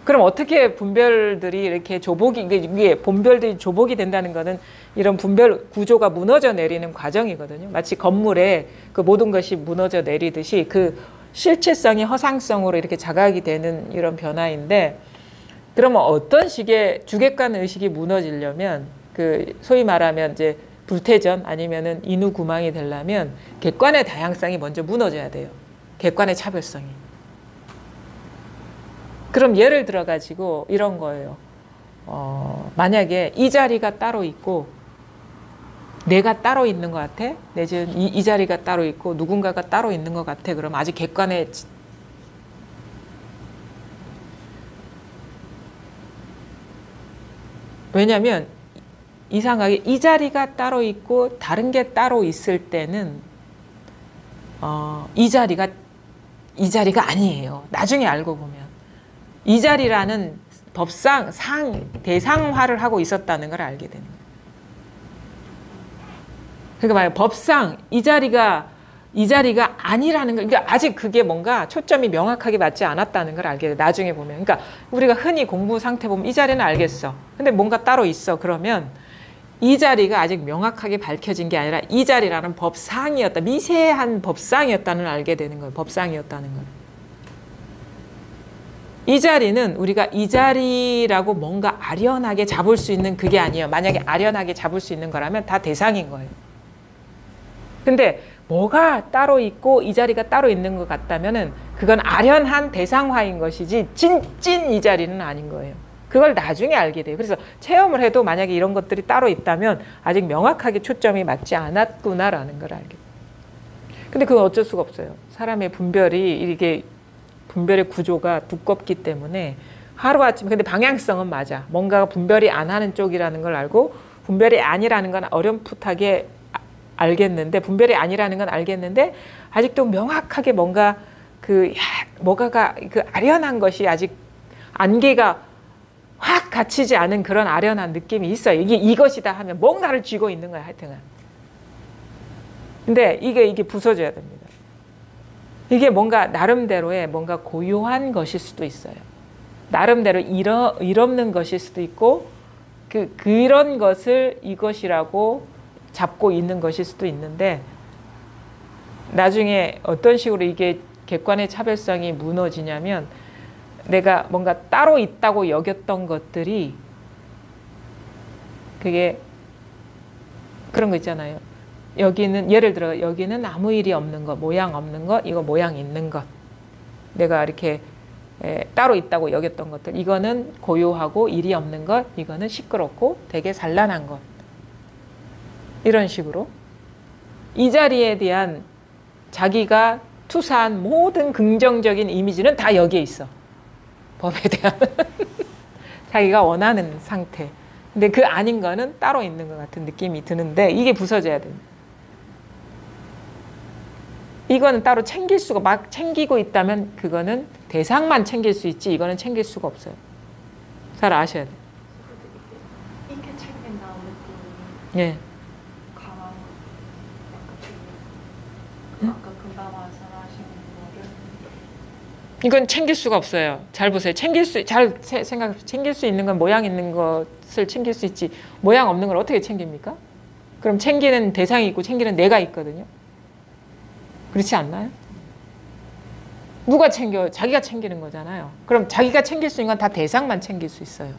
그럼 어떻게 분별들이 이렇게 이게 분별들이 조복이 된다는 것은 이런 분별 구조가 무너져 내리는 과정이거든요. 마치 건물에 그 모든 것이 무너져 내리듯이 그 실체성이 허상성으로 이렇게 자각이 되는 이런 변화인데, 그러면 어떤 식의 주객관 의식이 무너지려면 그 소위 말하면 이제 불태전 아니면은 인후구망이 되려면 객관의 다양성이 먼저 무너져야 돼요. 객관의 차별성이. 그럼 예를 들어 가지고 이런 거예요. 만약에 이 자리가 따로 있고 내가 따로 있는 것 같아? 내지는 이 자리가 따로 있고 누군가가 따로 있는 것 같아? 그럼 아직 객관의 왜냐하면 이상하게 이 자리가 따로 있고 다른 게 따로 있을 때는 이 자리가 아니에요. 나중에 알고 보면 이 자리라는 법상 대상화를 하고 있었다는 걸 알게 되는 거예요. 그러니까 말이에요. 법상 이 자리가 아니라는 걸, 그러니까 아직 그게 뭔가 초점이 명확하게 맞지 않았다는 걸 알게 돼요. 나중에 보면. 그러니까 우리가 흔히 공부 상태 보면 이 자리는 알겠어. 근데 뭔가 따로 있어. 그러면 이 자리가 아직 명확하게 밝혀진 게 아니라 이 자리라는 법상이었다. 미세한 법상이었다는 걸 알게 되는 거예요. 법상이었다는 걸. 이 자리는 우리가 이 자리라고 뭔가 아련하게 잡을 수 있는 그게 아니에요. 만약에 아련하게 잡을 수 있는 거라면 다 대상인 거예요. 근데 뭐가 따로 있고 이 자리가 따로 있는 것 같다면은 그건 아련한 대상화인 것이지 찐 이 자리는 아닌 거예요. 그걸 나중에 알게 돼요. 그래서 체험을 해도 만약에 이런 것들이 따로 있다면 아직 명확하게 초점이 맞지 않았구나라는 걸 알게 돼요. 근데 그건 어쩔 수가 없어요. 사람의 분별이 이게 분별의 구조가 두껍기 때문에 하루아침에, 근데 방향성은 맞아. 뭔가가 분별이 안 하는 쪽이라는 걸 알고 분별이 아니라는 건 어렴풋하게 알겠는데, 분별이 아니라는 건 알겠는데 아직도 명확하게 뭔가 뭐가가 그 아련한 것이 아직 안개가 확 갇히지 않은 그런 아련한 느낌이 있어요. 이게 이것이다 하면 뭔가를 쥐고 있는 거야, 하여튼은. 근데 이게 부서져야 됩니다. 이게 뭔가 나름대로의 뭔가 고요한 것일 수도 있어요. 나름대로 일 없는 것일 수도 있고 그런 것을 이것이라고 잡고 있는 것일 수도 있는데, 나중에 어떤 식으로 이게 객관의 차별성이 무너지냐면 내가 뭔가 따로 있다고 여겼던 것들이 그게 그런 거 있잖아요. 여기는 예를 들어 여기는 아무 일이 없는 것, 모양 없는 것, 이거 모양 있는 것. 내가 이렇게 따로 있다고 여겼던 것들. 이거는 고요하고 일이 없는 것, 이거는 시끄럽고 되게 산란한 것. 이런 식으로 이 자리에 대한 자기가 투사한 모든 긍정적인 이미지는 다 여기에 있어. 법에 대한 자기가 원하는 상태. 근데 그 아닌 거는 따로 있는 것 같은 느낌이 드는데 이게 부서져야 됩니다. 이거는 따로 챙길 수가, 막 챙기고 있다면 그거는 대상만 챙길 수 있지 이거는 챙길 수가 없어요. 잘 아셔야 돼요. 이렇게 챙긴다는 느낌이 예. 강한 약간 아까 금방 말씀하신 거를 이건 챙길 수가 없어요. 잘 보세요. 챙길 수 있는 건 모양 있는 것을 챙길 수 있지 모양 없는 걸 어떻게 챙깁니까? 그럼 챙기는 대상이 있고 챙기는 내가 있거든요. 그렇지 않나요? 누가 챙겨요? 자기가 챙기는 거잖아요. 그럼 자기가 챙길 수 있는 건 다 대상만 챙길 수 있어요.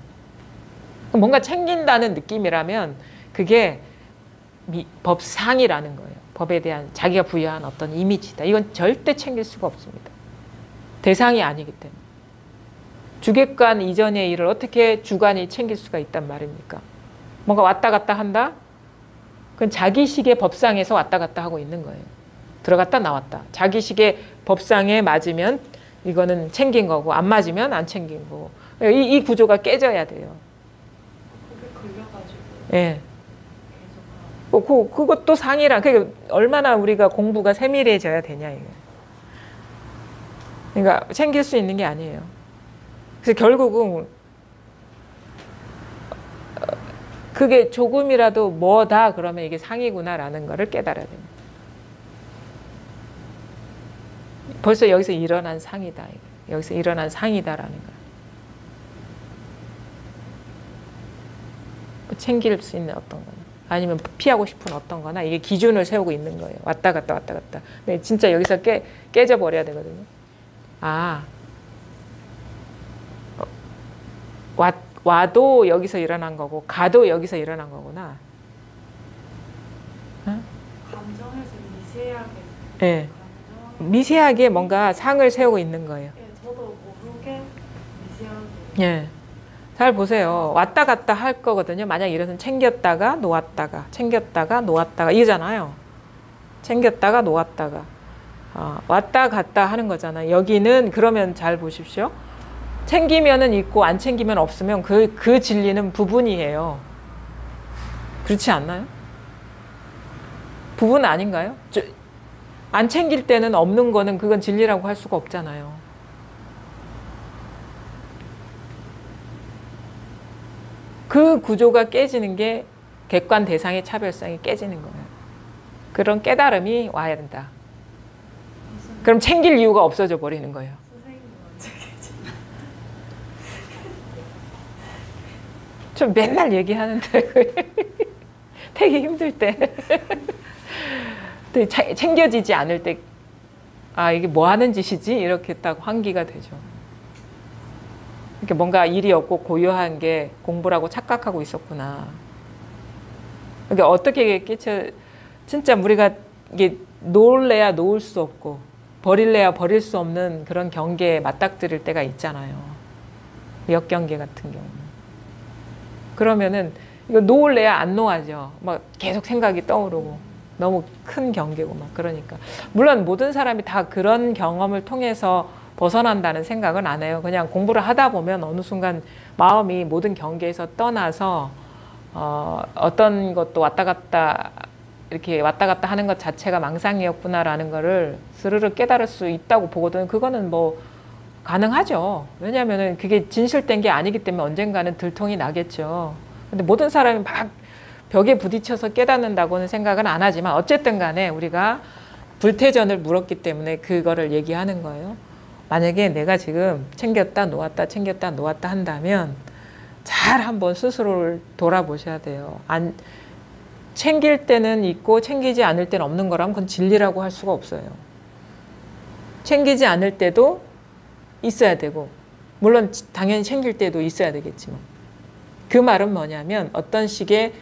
뭔가 챙긴다는 느낌이라면 그게 법상이라는 거예요. 법에 대한 자기가 부여한 어떤 이미지다. 이건 절대 챙길 수가 없습니다. 대상이 아니기 때문에. 주객관 이전의 일을 어떻게 주관이 챙길 수가 있단 말입니까? 뭔가 왔다 갔다 한다? 그건 자기식의 법상에서 왔다 갔다 하고 있는 거예요. 들어갔다 나왔다. 자기식의 법상에 맞으면 이거는 챙긴 거고 안 맞으면 안 챙긴 거고. 이 구조가 깨져야 돼요. 그게 걸려가지고 예. 계속 그것도 상이랑 그게 얼마나 우리가 공부가 세밀해져야 되냐 이거. 그러니까 챙길 수 있는 게 아니에요. 그래서 결국은 그게 조금이라도 뭐다 그러면 이게 상이구나라는 거를 깨달아야 됩니다. 벌써 여기서 일어난 상이다. 여기서 일어난 상이다라는 거예요. 챙길 수 있는 어떤 거나 아니면 피하고 싶은 어떤 거나 이게 기준을 세우고 있는 거예요. 왔다 갔다 왔다 갔다. 근데 진짜 여기서 깨져버려야 되거든요. 아, 와도 여기서 일어난 거고 가도 여기서 일어난 거구나. 어? 감정에서 미세하게. 네. 미세하게 뭔가 상을 세우고 있는 거예요. 예, 저도 모르게 미세하게. 예. 잘 보세요. 왔다 갔다 할 거거든요. 만약 이래서 챙겼다가 놓았다가 챙겼다가 놓았다가 이잖아요. 챙겼다가 놓았다가 왔다 갔다 하는 거잖아요. 여기는 그러면 잘 보십시오. 챙기면은 있고 안 챙기면 없으면 그 진리는 부분이에요. 그렇지 않나요? 부분 아닌가요? 안 챙길 때는 없는 거는 그건 진리라고 할 수가 없잖아요. 그 구조가 깨지는 게 객관 대상의 차별성이 깨지는 거예요. 그런 깨달음이 와야 된다. 그럼 챙길 이유가 없어져 버리는 거예요. 선생님은 언제 계세요? 좀 맨날 얘기하는데 되게 힘들 때 챙겨지지 않을 때 이게 뭐 하는 짓이지? 이렇게 딱 환기가 되죠. 이렇게 뭔가 일이 없고 고요한 게 공부라고 착각하고 있었구나. 그러니까 어떻게 진짜 우리가 이게 놓을래야 놓을 수 없고 버릴래야 버릴 수 없는 그런 경계에 맞닥뜨릴 때가 있잖아요. 역경계 같은 경우. 그러면은 이거 놓을래야 안 놓아져. 막 계속 생각이 떠오르고 너무 큰 경계고 막 그러니까. 물론 모든 사람이 다 그런 경험을 통해서 벗어난다는 생각은 안 해요. 그냥 공부를 하다 보면 어느 순간 마음이 모든 경계에서 떠나서 어떤 것도 왔다 갔다 이렇게 왔다 갔다 하는 것 자체가 망상이었구나라는 거를 스르르 깨달을 수 있다고 보거든요. 그거는 뭐 가능하죠. 왜냐하면 그게 진실된 게 아니기 때문에 언젠가는 들통이 나겠죠. 근데 모든 사람이 막 벽에 부딪혀서 깨닫는다고는 생각은 안 하지만 어쨌든 간에 우리가 불태전을 물었기 때문에 그거를 얘기하는 거예요. 만약에 내가 지금 챙겼다 놓았다 챙겼다 놓았다 한다면 잘 한번 스스로를 돌아보셔야 돼요. 챙길 때는 있고 챙기지 않을 때는 없는 거라면 그건 진리라고 할 수가 없어요. 챙기지 않을 때도 있어야 되고 물론 당연히 챙길 때도 있어야 되겠지만 그 말은 뭐냐면 어떤 식의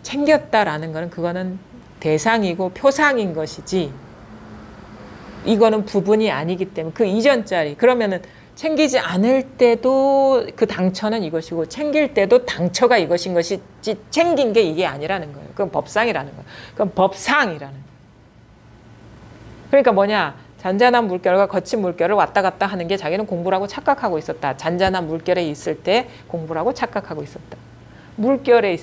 챙겼다라는 거는 그거는 대상이고 표상인 것이지 이거는 부분이 아니기 때문에 그 이전 자리 그러면은 챙기지 않을 때도 그 당처는 이것이고 챙길 때도 당처가 이것인 것이지 챙긴 게 이게 아니라는 거예요. 그건 법상이라는 거예요. 그건 법상이라는 거예요. 그러니까 뭐냐 잔잔한 물결과 거친 물결을 왔다 갔다 하는 게 자기는 공부라고 착각하고 있었다. 잔잔한 물결에 있을 때 공부라고 착각하고 있었다. 물결에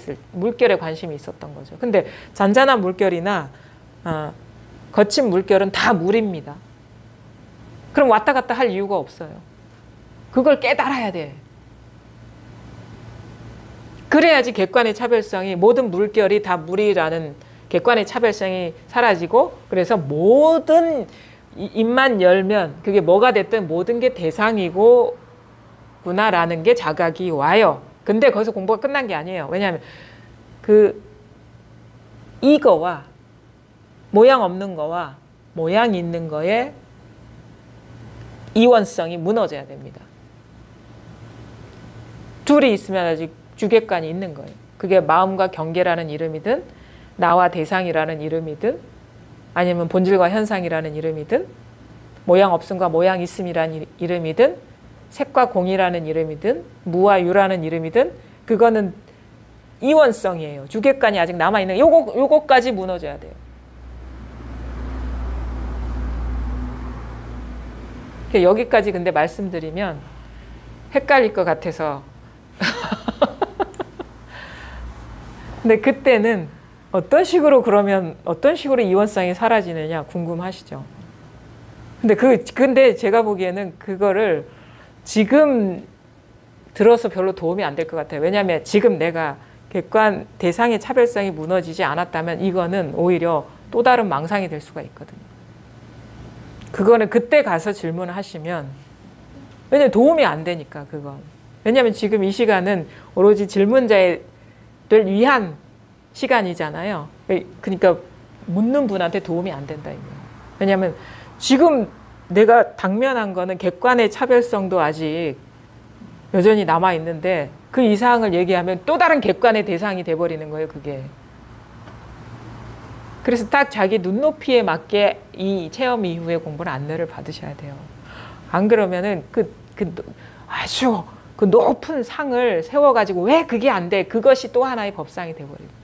관심이 있었던 거죠. 근데 잔잔한 물결이나 거친 물결은 다 물입니다. 그럼 왔다 갔다 할 이유가 없어요. 그걸 깨달아야 돼. 그래야지 객관의 차별성이 모든 물결이 다 물이라는 객관의 차별성이 사라지고 그래서 모든 입만 열면 그게 뭐가 됐든 모든 게 대상이고 구나라는 게 자각이 와요. 근데 거기서 공부가 끝난 게 아니에요. 왜냐하면 그 이거와 모양 없는 거와 모양 있는 거의 이원성이 무너져야 됩니다. 둘이 있으면 아직 주객관이 있는 거예요. 그게 마음과 경계라는 이름이든 나와 대상이라는 이름이든 아니면 본질과 현상이라는 이름이든 모양 없음과 모양 있음이라는 이름이든 색과 공이라는 이름이든 무와 유라는 이름이든 그거는 이원성이에요. 주객관이 아직 남아있는 요거까지 무너져야 돼요. 여기까지 근데 말씀드리면 헷갈릴 것 같아서 근데 그때는 어떤 식으로 그러면 어떤 식으로 이원성이 사라지느냐 궁금하시죠? 근데 제가 보기에는 그거를 지금 들어서 별로 도움이 안 될 것 같아요. 왜냐하면 지금 내가 객관 대상의 차별성이 무너지지 않았다면 이거는 오히려 또 다른 망상이 될 수가 있거든요. 그거는 그때 가서 질문을 하시면, 왜냐면 도움이 안 되니까 그건. 왜냐하면 지금 이 시간은 오로지 질문자를 위한 시간이잖아요. 그러니까 묻는 분한테 도움이 안 된다 이거예요. 왜냐하면 지금 내가 당면한 거는 객관의 차별성도 아직 여전히 남아 있는데 그 이상을 얘기하면 또 다른 객관의 대상이 돼버리는 거예요, 그게. 그래서 딱 자기 눈높이에 맞게 이 체험 이후의 공부는 안내를 받으셔야 돼요. 안 그러면은 아주 그 높은 상을 세워가지고 왜 그게 안 돼? 그것이 또 하나의 법상이 돼버립니다.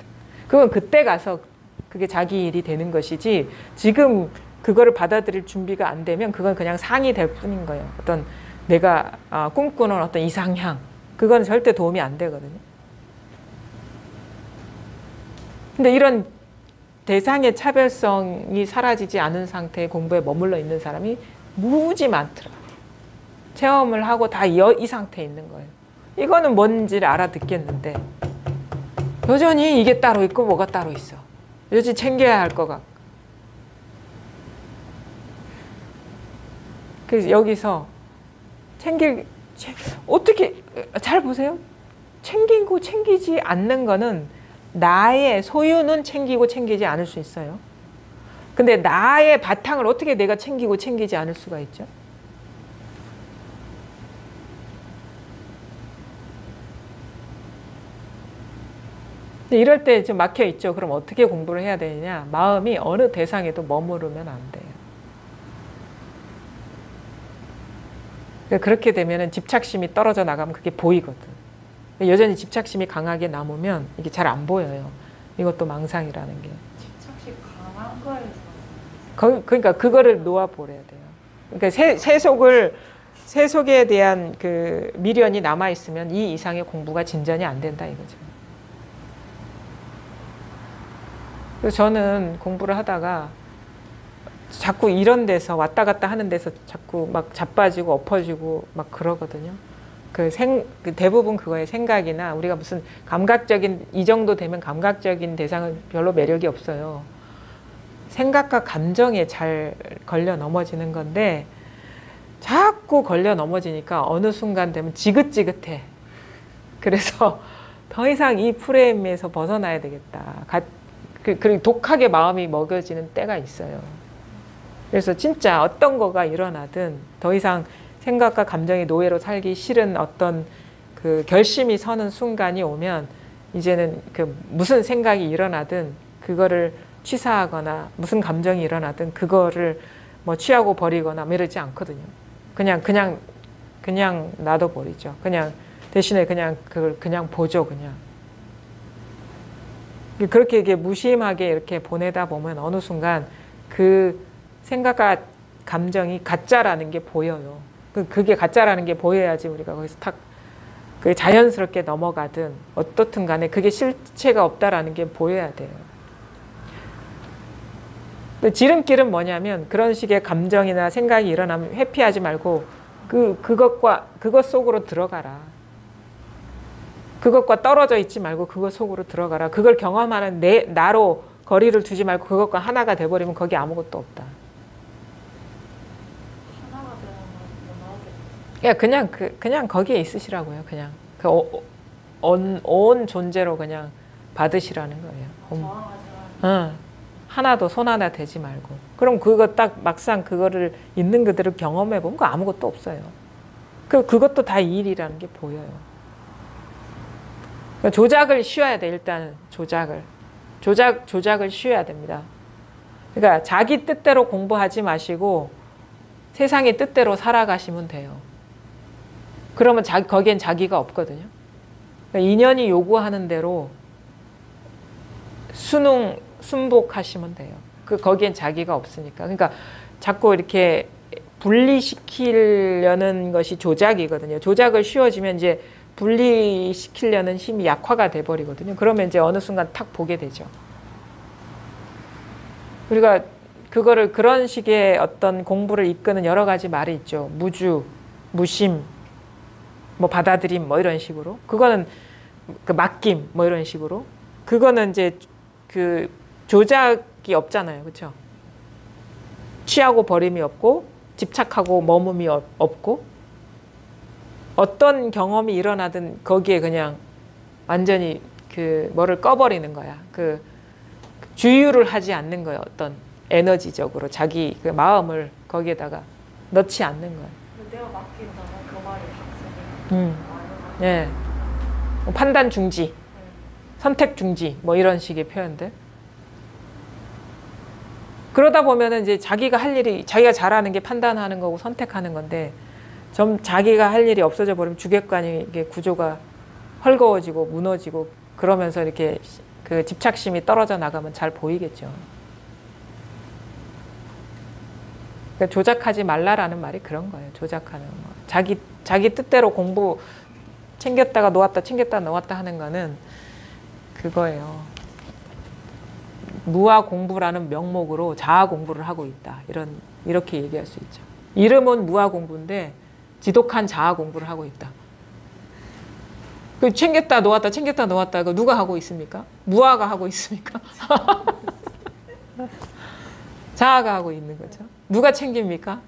그건 그때 가서 그게 자기 일이 되는 것이지 지금 그거를 받아들일 준비가 안 되면 그건 그냥 상이 될 뿐인 거예요. 어떤 내가 꿈꾸는 어떤 이상향, 그건 절대 도움이 안 되거든요. 근데 이런 대상의 차별성이 사라지지 않은 상태의 공부에 머물러 있는 사람이 무지 많더라. 체험을 하고 다 이 상태에 있는 거예요. 이거는 뭔지를 알아듣겠는데 여전히 이게 따로 있고 뭐가 따로 있어. 여전히 챙겨야 할 것 같고. 그래서 여기서 어떻게 잘 보세요. 챙기고 챙기지 않는 거는 나의 소유는 챙기고 챙기지 않을 수 있어요. 근데 나의 바탕을 어떻게 내가 챙기고 챙기지 않을 수가 있죠? 근데 이럴 때 좀 막혀 있죠. 그럼 어떻게 공부를 해야 되느냐? 마음이 어느 대상에도 머무르면 안 돼요. 그렇게 되면 집착심이 떨어져 나가면 그게 보이거든. 여전히 집착심이 강하게 남으면 이게 잘 안 보여요. 이것도 망상이라는 게. 집착심 강한 거에 그러니까 그거를 놓아버려야 돼요. 그러니까 세속에 대한 그 미련이 남아있으면 이 이상의 공부가 진전이 안 된다 이거죠. 그래서 저는 공부를 하다가 자꾸 이런 데서 왔다 갔다 하는 데서 자꾸 막 자빠지고 엎어지고 막 그러거든요. 대부분 그거의 생각이나 우리가 무슨 감각적인, 이 정도 되면 감각적인 대상은 별로 매력이 없어요. 생각과 감정에 잘 걸려 넘어지는 건데 자꾸 걸려 넘어지니까 어느 순간 되면 지긋지긋해. 그래서 더 이상 이 프레임에서 벗어나야 되겠다. 그리고 독하게 마음이 먹여지는 때가 있어요. 그래서 진짜 어떤 거가 일어나든 더 이상 생각과 감정의 노예로 살기 싫은 어떤 그 결심이 서는 순간이 오면 이제는 그 무슨 생각이 일어나든 그거를 취사하거나 무슨 감정이 일어나든 그거를 뭐 취하고 버리거나 뭐 이러지 않거든요. 그냥 놔둬버리죠. 그냥 대신에 그냥 그걸 그냥 보죠. 그냥. 그렇게 이게 무심하게 이렇게 보내다 보면 어느 순간 그 생각과 감정이 가짜라는 게 보여요. 그게 가짜라는 게 보여야지 우리가 거기서 탁 그게 자연스럽게 넘어가든 어떻든 간에 그게 실체가 없다라는 게 보여야 돼요. 지름길은 뭐냐면 그런 식의 감정이나 생각이 일어나면 회피하지 말고 그것 속으로 들어가라. 그것과 떨어져 있지 말고 그것 속으로 들어가라. 그걸 경험하는 나로 거리를 두지 말고 그것과 하나가 돼버리면 거기 아무것도 없다. 하나가 되는 건 뭐 나오겠다. 그냥 거기에 있으시라고요. 그냥 온 존재로 그냥 받으시라는 거예요. 저항하지 말고. 하나도 손 하나 대지 말고. 그럼 그거 딱 막상 그거를 있는 그대로 경험해 보면 아무것도 없어요. 그것도 다 일이라는 게 보여요. 조작을 쉬어야 돼. 일단은 조작을 쉬어야 됩니다. 그러니까 자기 뜻대로 공부하지 마시고 세상의 뜻대로 살아가시면 돼요. 그러면 거기엔 자기가 없거든요. 그러니까 인연이 요구하는 대로 순복하시면 돼요. 거기엔 자기가 없으니까. 그러니까 자꾸 이렇게 분리시키려는 것이 조작이거든요. 조작을 쉬워지면 이제 분리시키려는 힘이 약화가 돼버리거든요. 그러면 이제 어느 순간 탁 보게 되죠. 우리가 그거를 그런 식의 어떤 공부를 이끄는 여러 가지 말이 있죠. 무주, 무심, 뭐 받아들임 뭐 이런 식으로. 그거는 그 맡김 뭐 이런 식으로. 그거는 이제 그 조작이 없잖아요. 그렇죠? 취하고 버림이 없고 집착하고 머금이 없고 어떤 경험이 일어나든 거기에 그냥 완전히 그 뭐를 꺼버리는 거야. 그 주유를 하지 않는 거예요. 어떤 에너지적으로 자기 그 마음을 거기에다가 넣지 않는 거예요. 내가 맡긴다면 그 말이 박사님. 예. 판단 중지, 선택 중지, 뭐 이런 식의 표현들. 그러다 보면은 이제 자기가 할 일이 자기가 잘하는 게 판단하는 거고 선택하는 건데 좀 자기가 할 일이 없어져 버리면 주객관이 이게 구조가 헐거워지고 무너지고 그러면서 이렇게 그 집착심이 떨어져 나가면 잘 보이겠죠. 그러니까 조작하지 말라라는 말이 그런 거예요. 조작하는 거. 자기 뜻대로 공부 챙겼다가 놓았다 챙겼다가 놓았다 하는 거는 그거예요. 무아 공부라는 명목으로 자아 공부를 하고 있다. 이렇게 얘기할 수 있죠. 이름은 무아 공부인데 지독한 자아 공부를 하고 있다. 그 챙겼다 놓았다 챙겼다 놓았다 그 누가 하고 있습니까? 무아가 하고 있습니까? 자아가 하고 있는 거죠. 누가 챙깁니까?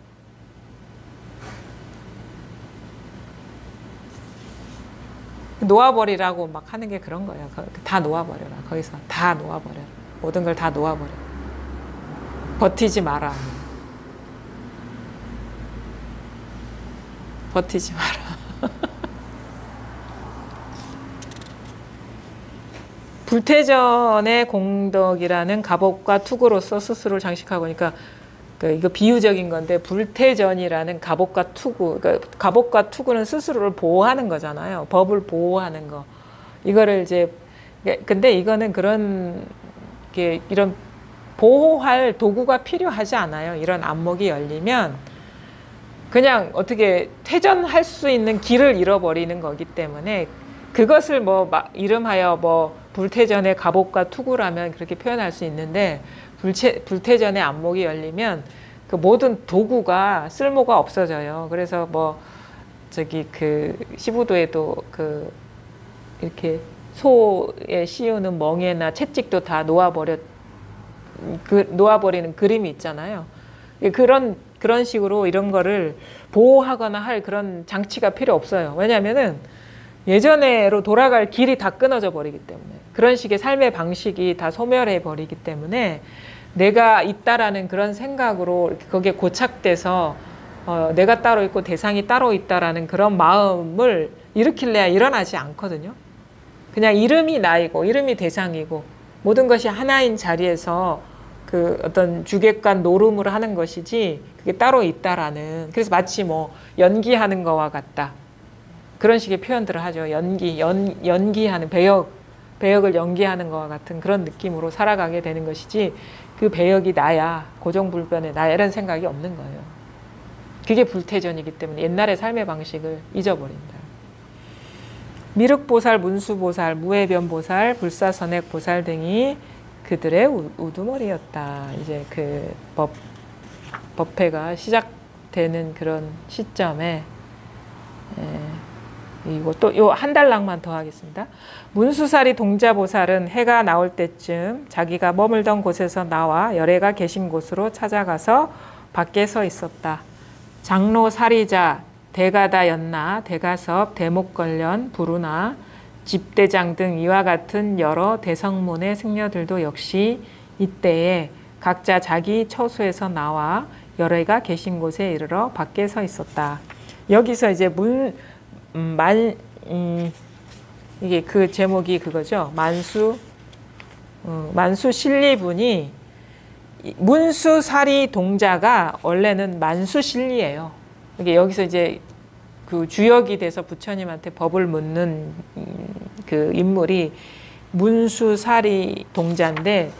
놓아버리라고 막 하는 게 그런 거예요. 다 놓아버려라. 거기서 다 놓아버려라. 모든 걸 다 놓아버려. 버티지 마라. 버티지 마라. 불태전의 공덕이라는 갑옷과 투구로서 스스로를 장식하고, 그러니까 이거 비유적인 건데 불태전이라는 갑옷과 투구, 그러니까 갑옷과 투구는 스스로를 보호하는 거잖아요. 법을 보호하는 거. 이거를 이제 근데 이거는 그런 게 이런 보호할 도구가 필요하지 않아요. 이런 안목이 열리면 그냥 어떻게 퇴전할 수 있는 길을 잃어버리는 거기 때문에 그것을 뭐 이름하여 뭐 불태전의 갑옷과 투구라면 그렇게 표현할 수 있는데 불태전의 안목이 열리면 그 모든 도구가 쓸모가 없어져요. 그래서 뭐 저기 그 시부도에도 그 이렇게 소에 씌우는 멍에나 채찍도 다 놓아버리는 그림이 있잖아요. 그런 식으로 이런 거를 보호하거나 할 그런 장치가 필요 없어요. 왜냐하면은 예전에로 돌아갈 길이 다 끊어져 버리기 때문에 그런 식의 삶의 방식이 다 소멸해 버리기 때문에 내가 있다라는 그런 생각으로 이렇게 거기에 고착돼서 내가 따로 있고 대상이 따로 있다라는 그런 마음을 일으킬래야 일어나지 않거든요. 그냥 이름이 나이고 이름이 대상이고 모든 것이 하나인 자리에서 그 어떤 주객관 노름을 하는 것이지 그게 따로 있다라는, 그래서 마치 뭐 연기하는 거와 같다. 그런 식의 표현들을 하죠. 연기하는 배역을 연기하는 것과 같은 그런 느낌으로 살아가게 되는 것이지 그 배역이 나야, 고정불변의 나야 이런 생각이 없는 거예요. 그게 불태전이기 때문에 옛날의 삶의 방식을 잊어버린다. 미륵보살, 문수보살, 무해변보살, 불사선액보살 등이 그들의 우두머리였다. 이제 그 법회가 시작되는 그런 시점에 이거 또 요 한 달락만 더 하겠습니다. 문수사리 동자보살은 해가 나올 때쯤 자기가 머물던 곳에서 나와 열애가 계신 곳으로 찾아가서 밖에 서 있었다. 장로 사리자, 대가다 연나, 대가섭, 대목걸련, 부루나, 집대장 등 이와 같은 여러 대성문의 승려들도 역시 이때에 각자 자기 처소에서 나와 열애가 계신 곳에 이르러 밖에 서 있었다. 여기서 이제 이게 그 제목이 그거죠. 만수실리분이 문수사리 동자가 원래는 만수실리예요. 이게 여기서 이제 그 주역이 돼서 부처님한테 법을 묻는 그 인물이 문수사리 동자인데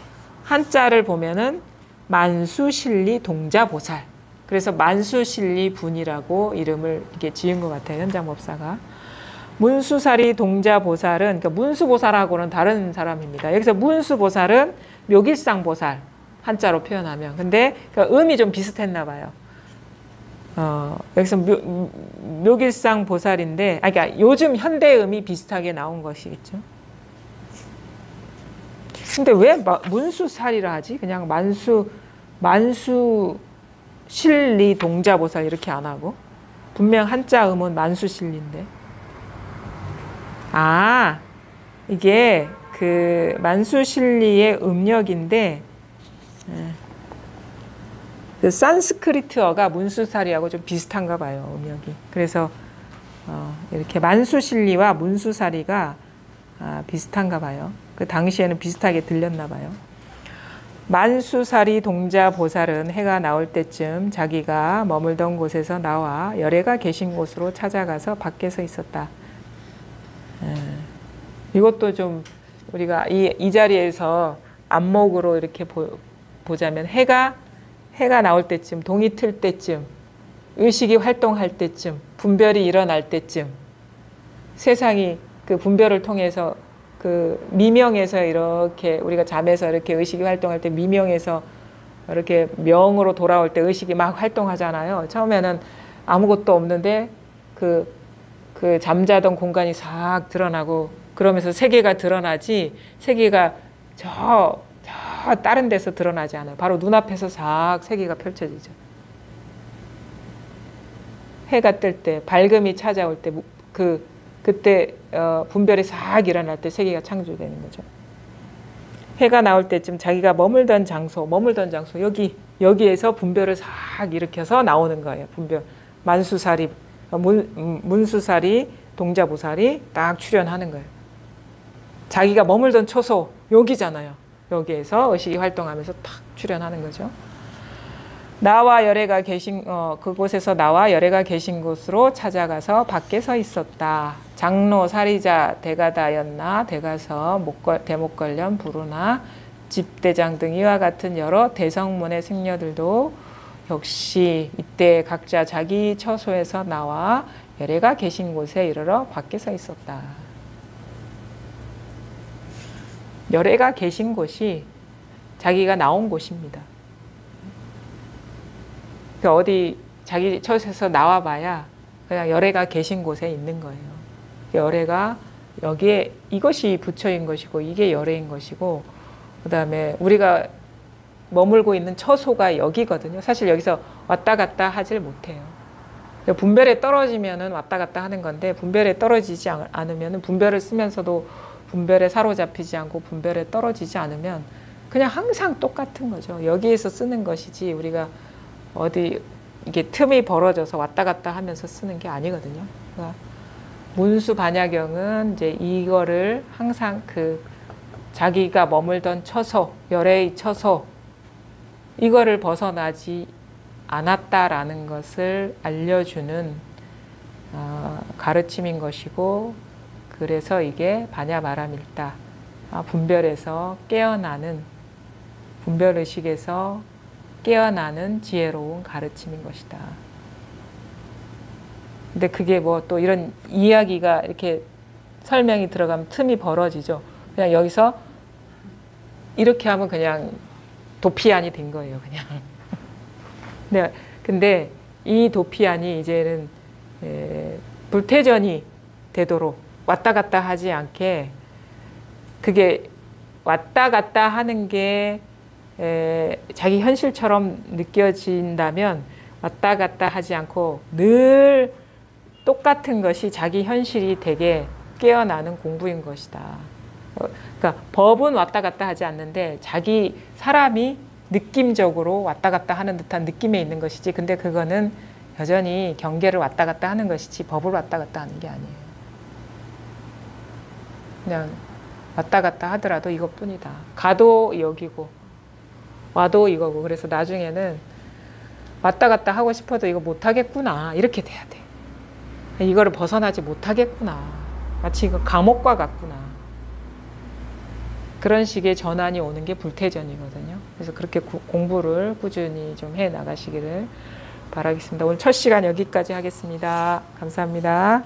한자를 보면은 만수실리 동자보살. 그래서 만수실리 분이라고 이름을 이렇게 지은 것 같아요. 현장법사가. 문수사리 동자보살은, 그러니까 문수보살하고는 다른 사람입니다. 여기서 문수보살은 묘길상보살, 한자로 표현하면. 근데 그 음이 좀 비슷했나 봐요. 여기서 묘길상 보살인데, 그러니까 요즘 현대음이 비슷하게 나온 것이겠죠. 근데 왜 문수살이라 하지? 그냥 만수실리 동자보살 이렇게 안 하고, 분명 한자음은 만수실리인데. 이게 그 만수실리의 음력인데, 그 산스크리트어가 문수살이하고 좀 비슷한가 봐요, 음력이. 그래서 이렇게 만수실리와 문수살이가 비슷한가 봐요. 그 당시에는 비슷하게 들렸나 봐요. 만수살이 동자보살은 해가 나올 때쯤 자기가 머물던 곳에서 나와 열애가 계신 곳으로 찾아가서 밖에 서 있었다. 이것도 좀 우리가 이 자리에서 안목으로 이렇게 보자면 해가 나올 때쯤, 동이 틀 때쯤, 의식이 활동할 때쯤, 분별이 일어날 때쯤, 세상이 그 분별을 통해서 그 미명에서 이렇게 우리가 잠에서 이렇게 의식이 활동할 때 미명에서 이렇게 명으로 돌아올 때 의식이 막 활동하잖아요. 처음에는 아무것도 없는데 그 잠자던 공간이 싹 드러나고 그러면서 세계가 드러나지, 세계가 저 다른 데서 드러나지 않아요. 바로 눈앞에서 싹 세계가 펼쳐지죠. 해가 뜰 때, 밝음이 찾아올 때, 그때 분별이 싹 일어날 때 세계가 창조되는 거죠. 해가 나올 때쯤 자기가 머물던 장소 여기에서 분별을 싹 일으켜서 나오는 거예요. 분별. 만수살이, 문수살이, 동자보살이 딱 출현하는 거예요. 자기가 머물던 처소 여기잖아요. 여기에서 의식이 활동하면서 탁 출현하는 거죠. 나와 열애가 계신 그곳에서 나와 열애가 계신 곳으로 찾아가서 밖에 서 있었다. 장로, 사리자, 대가다였나, 대가서, 대목걸련, 부르나, 집대장 등 이와 같은 여러 대성문의 승려들도 역시 이때 각자 자기 처소에서 나와 열애가 계신 곳에 이르러 밖에 서 있었다. 열애가 계신 곳이 자기가 나온 곳입니다. 어디 자기 처소에서 나와봐야 그냥 열애가 계신 곳에 있는 거예요. 열애가 여기에 이것이 부처인 것이고 이게 열애인 것이고, 그 다음에 우리가 머물고 있는 처소가 여기거든요. 사실 여기서 왔다 갔다 하질 못해요. 분별에 떨어지면은 왔다 갔다 하는 건데, 분별에 떨어지지 않으면은 분별을 쓰면서도 분별에 사로잡히지 않고 분별에 떨어지지 않으면 그냥 항상 똑같은 거죠. 여기에서 쓰는 것이지 우리가 어디 이게 틈이 벌어져서 왔다 갔다 하면서 쓰는 게 아니거든요. 그러니까 문수반야경은 이제 이거를 항상 그 자기가 머물던 처소, 열애의 처소, 이거를 벗어나지 않았다라는 것을 알려주는 가르침인 것이고, 그래서 이게 반야마라밀다, 분별에서 깨어나는, 분별의식에서 깨어나는 지혜로운 가르침인 것이다. 근데 그게 뭐 또 이런 이야기가 이렇게 설명이 들어가면 틈이 벌어지죠. 그냥 여기서 이렇게 하면 그냥 도피안이 된 거예요, 그냥. 네, 근데 이 도피안이 이제는 불태전이 되도록 왔다 갔다 하지 않게, 그게 왔다 갔다 하는 게 자기 현실처럼 느껴진다면 왔다 갔다 하지 않고 늘 똑같은 것이 자기 현실이 되게 깨어나는 공부인 것이다. 그러니까 법은 왔다 갔다 하지 않는데 자기 사람이 느낌적으로 왔다 갔다 하는 듯한 느낌에 있는 것이지, 근데 그거는 여전히 경계를 왔다 갔다 하는 것이지 법을 왔다 갔다 하는 게 아니에요. 그냥 왔다 갔다 하더라도 이것뿐이다. 가도 여기고 와도 이거고, 그래서 나중에는 왔다 갔다 하고 싶어도 이거 못하겠구나, 이렇게 돼야 돼. 이거를 벗어나지 못하겠구나, 마치 이거 감옥과 같구나, 그런 식의 전환이 오는 게 불태전이거든요. 그래서 그렇게 공부를 꾸준히 좀 해 나가시기를 바라겠습니다. 오늘 첫 시간 여기까지 하겠습니다. 감사합니다.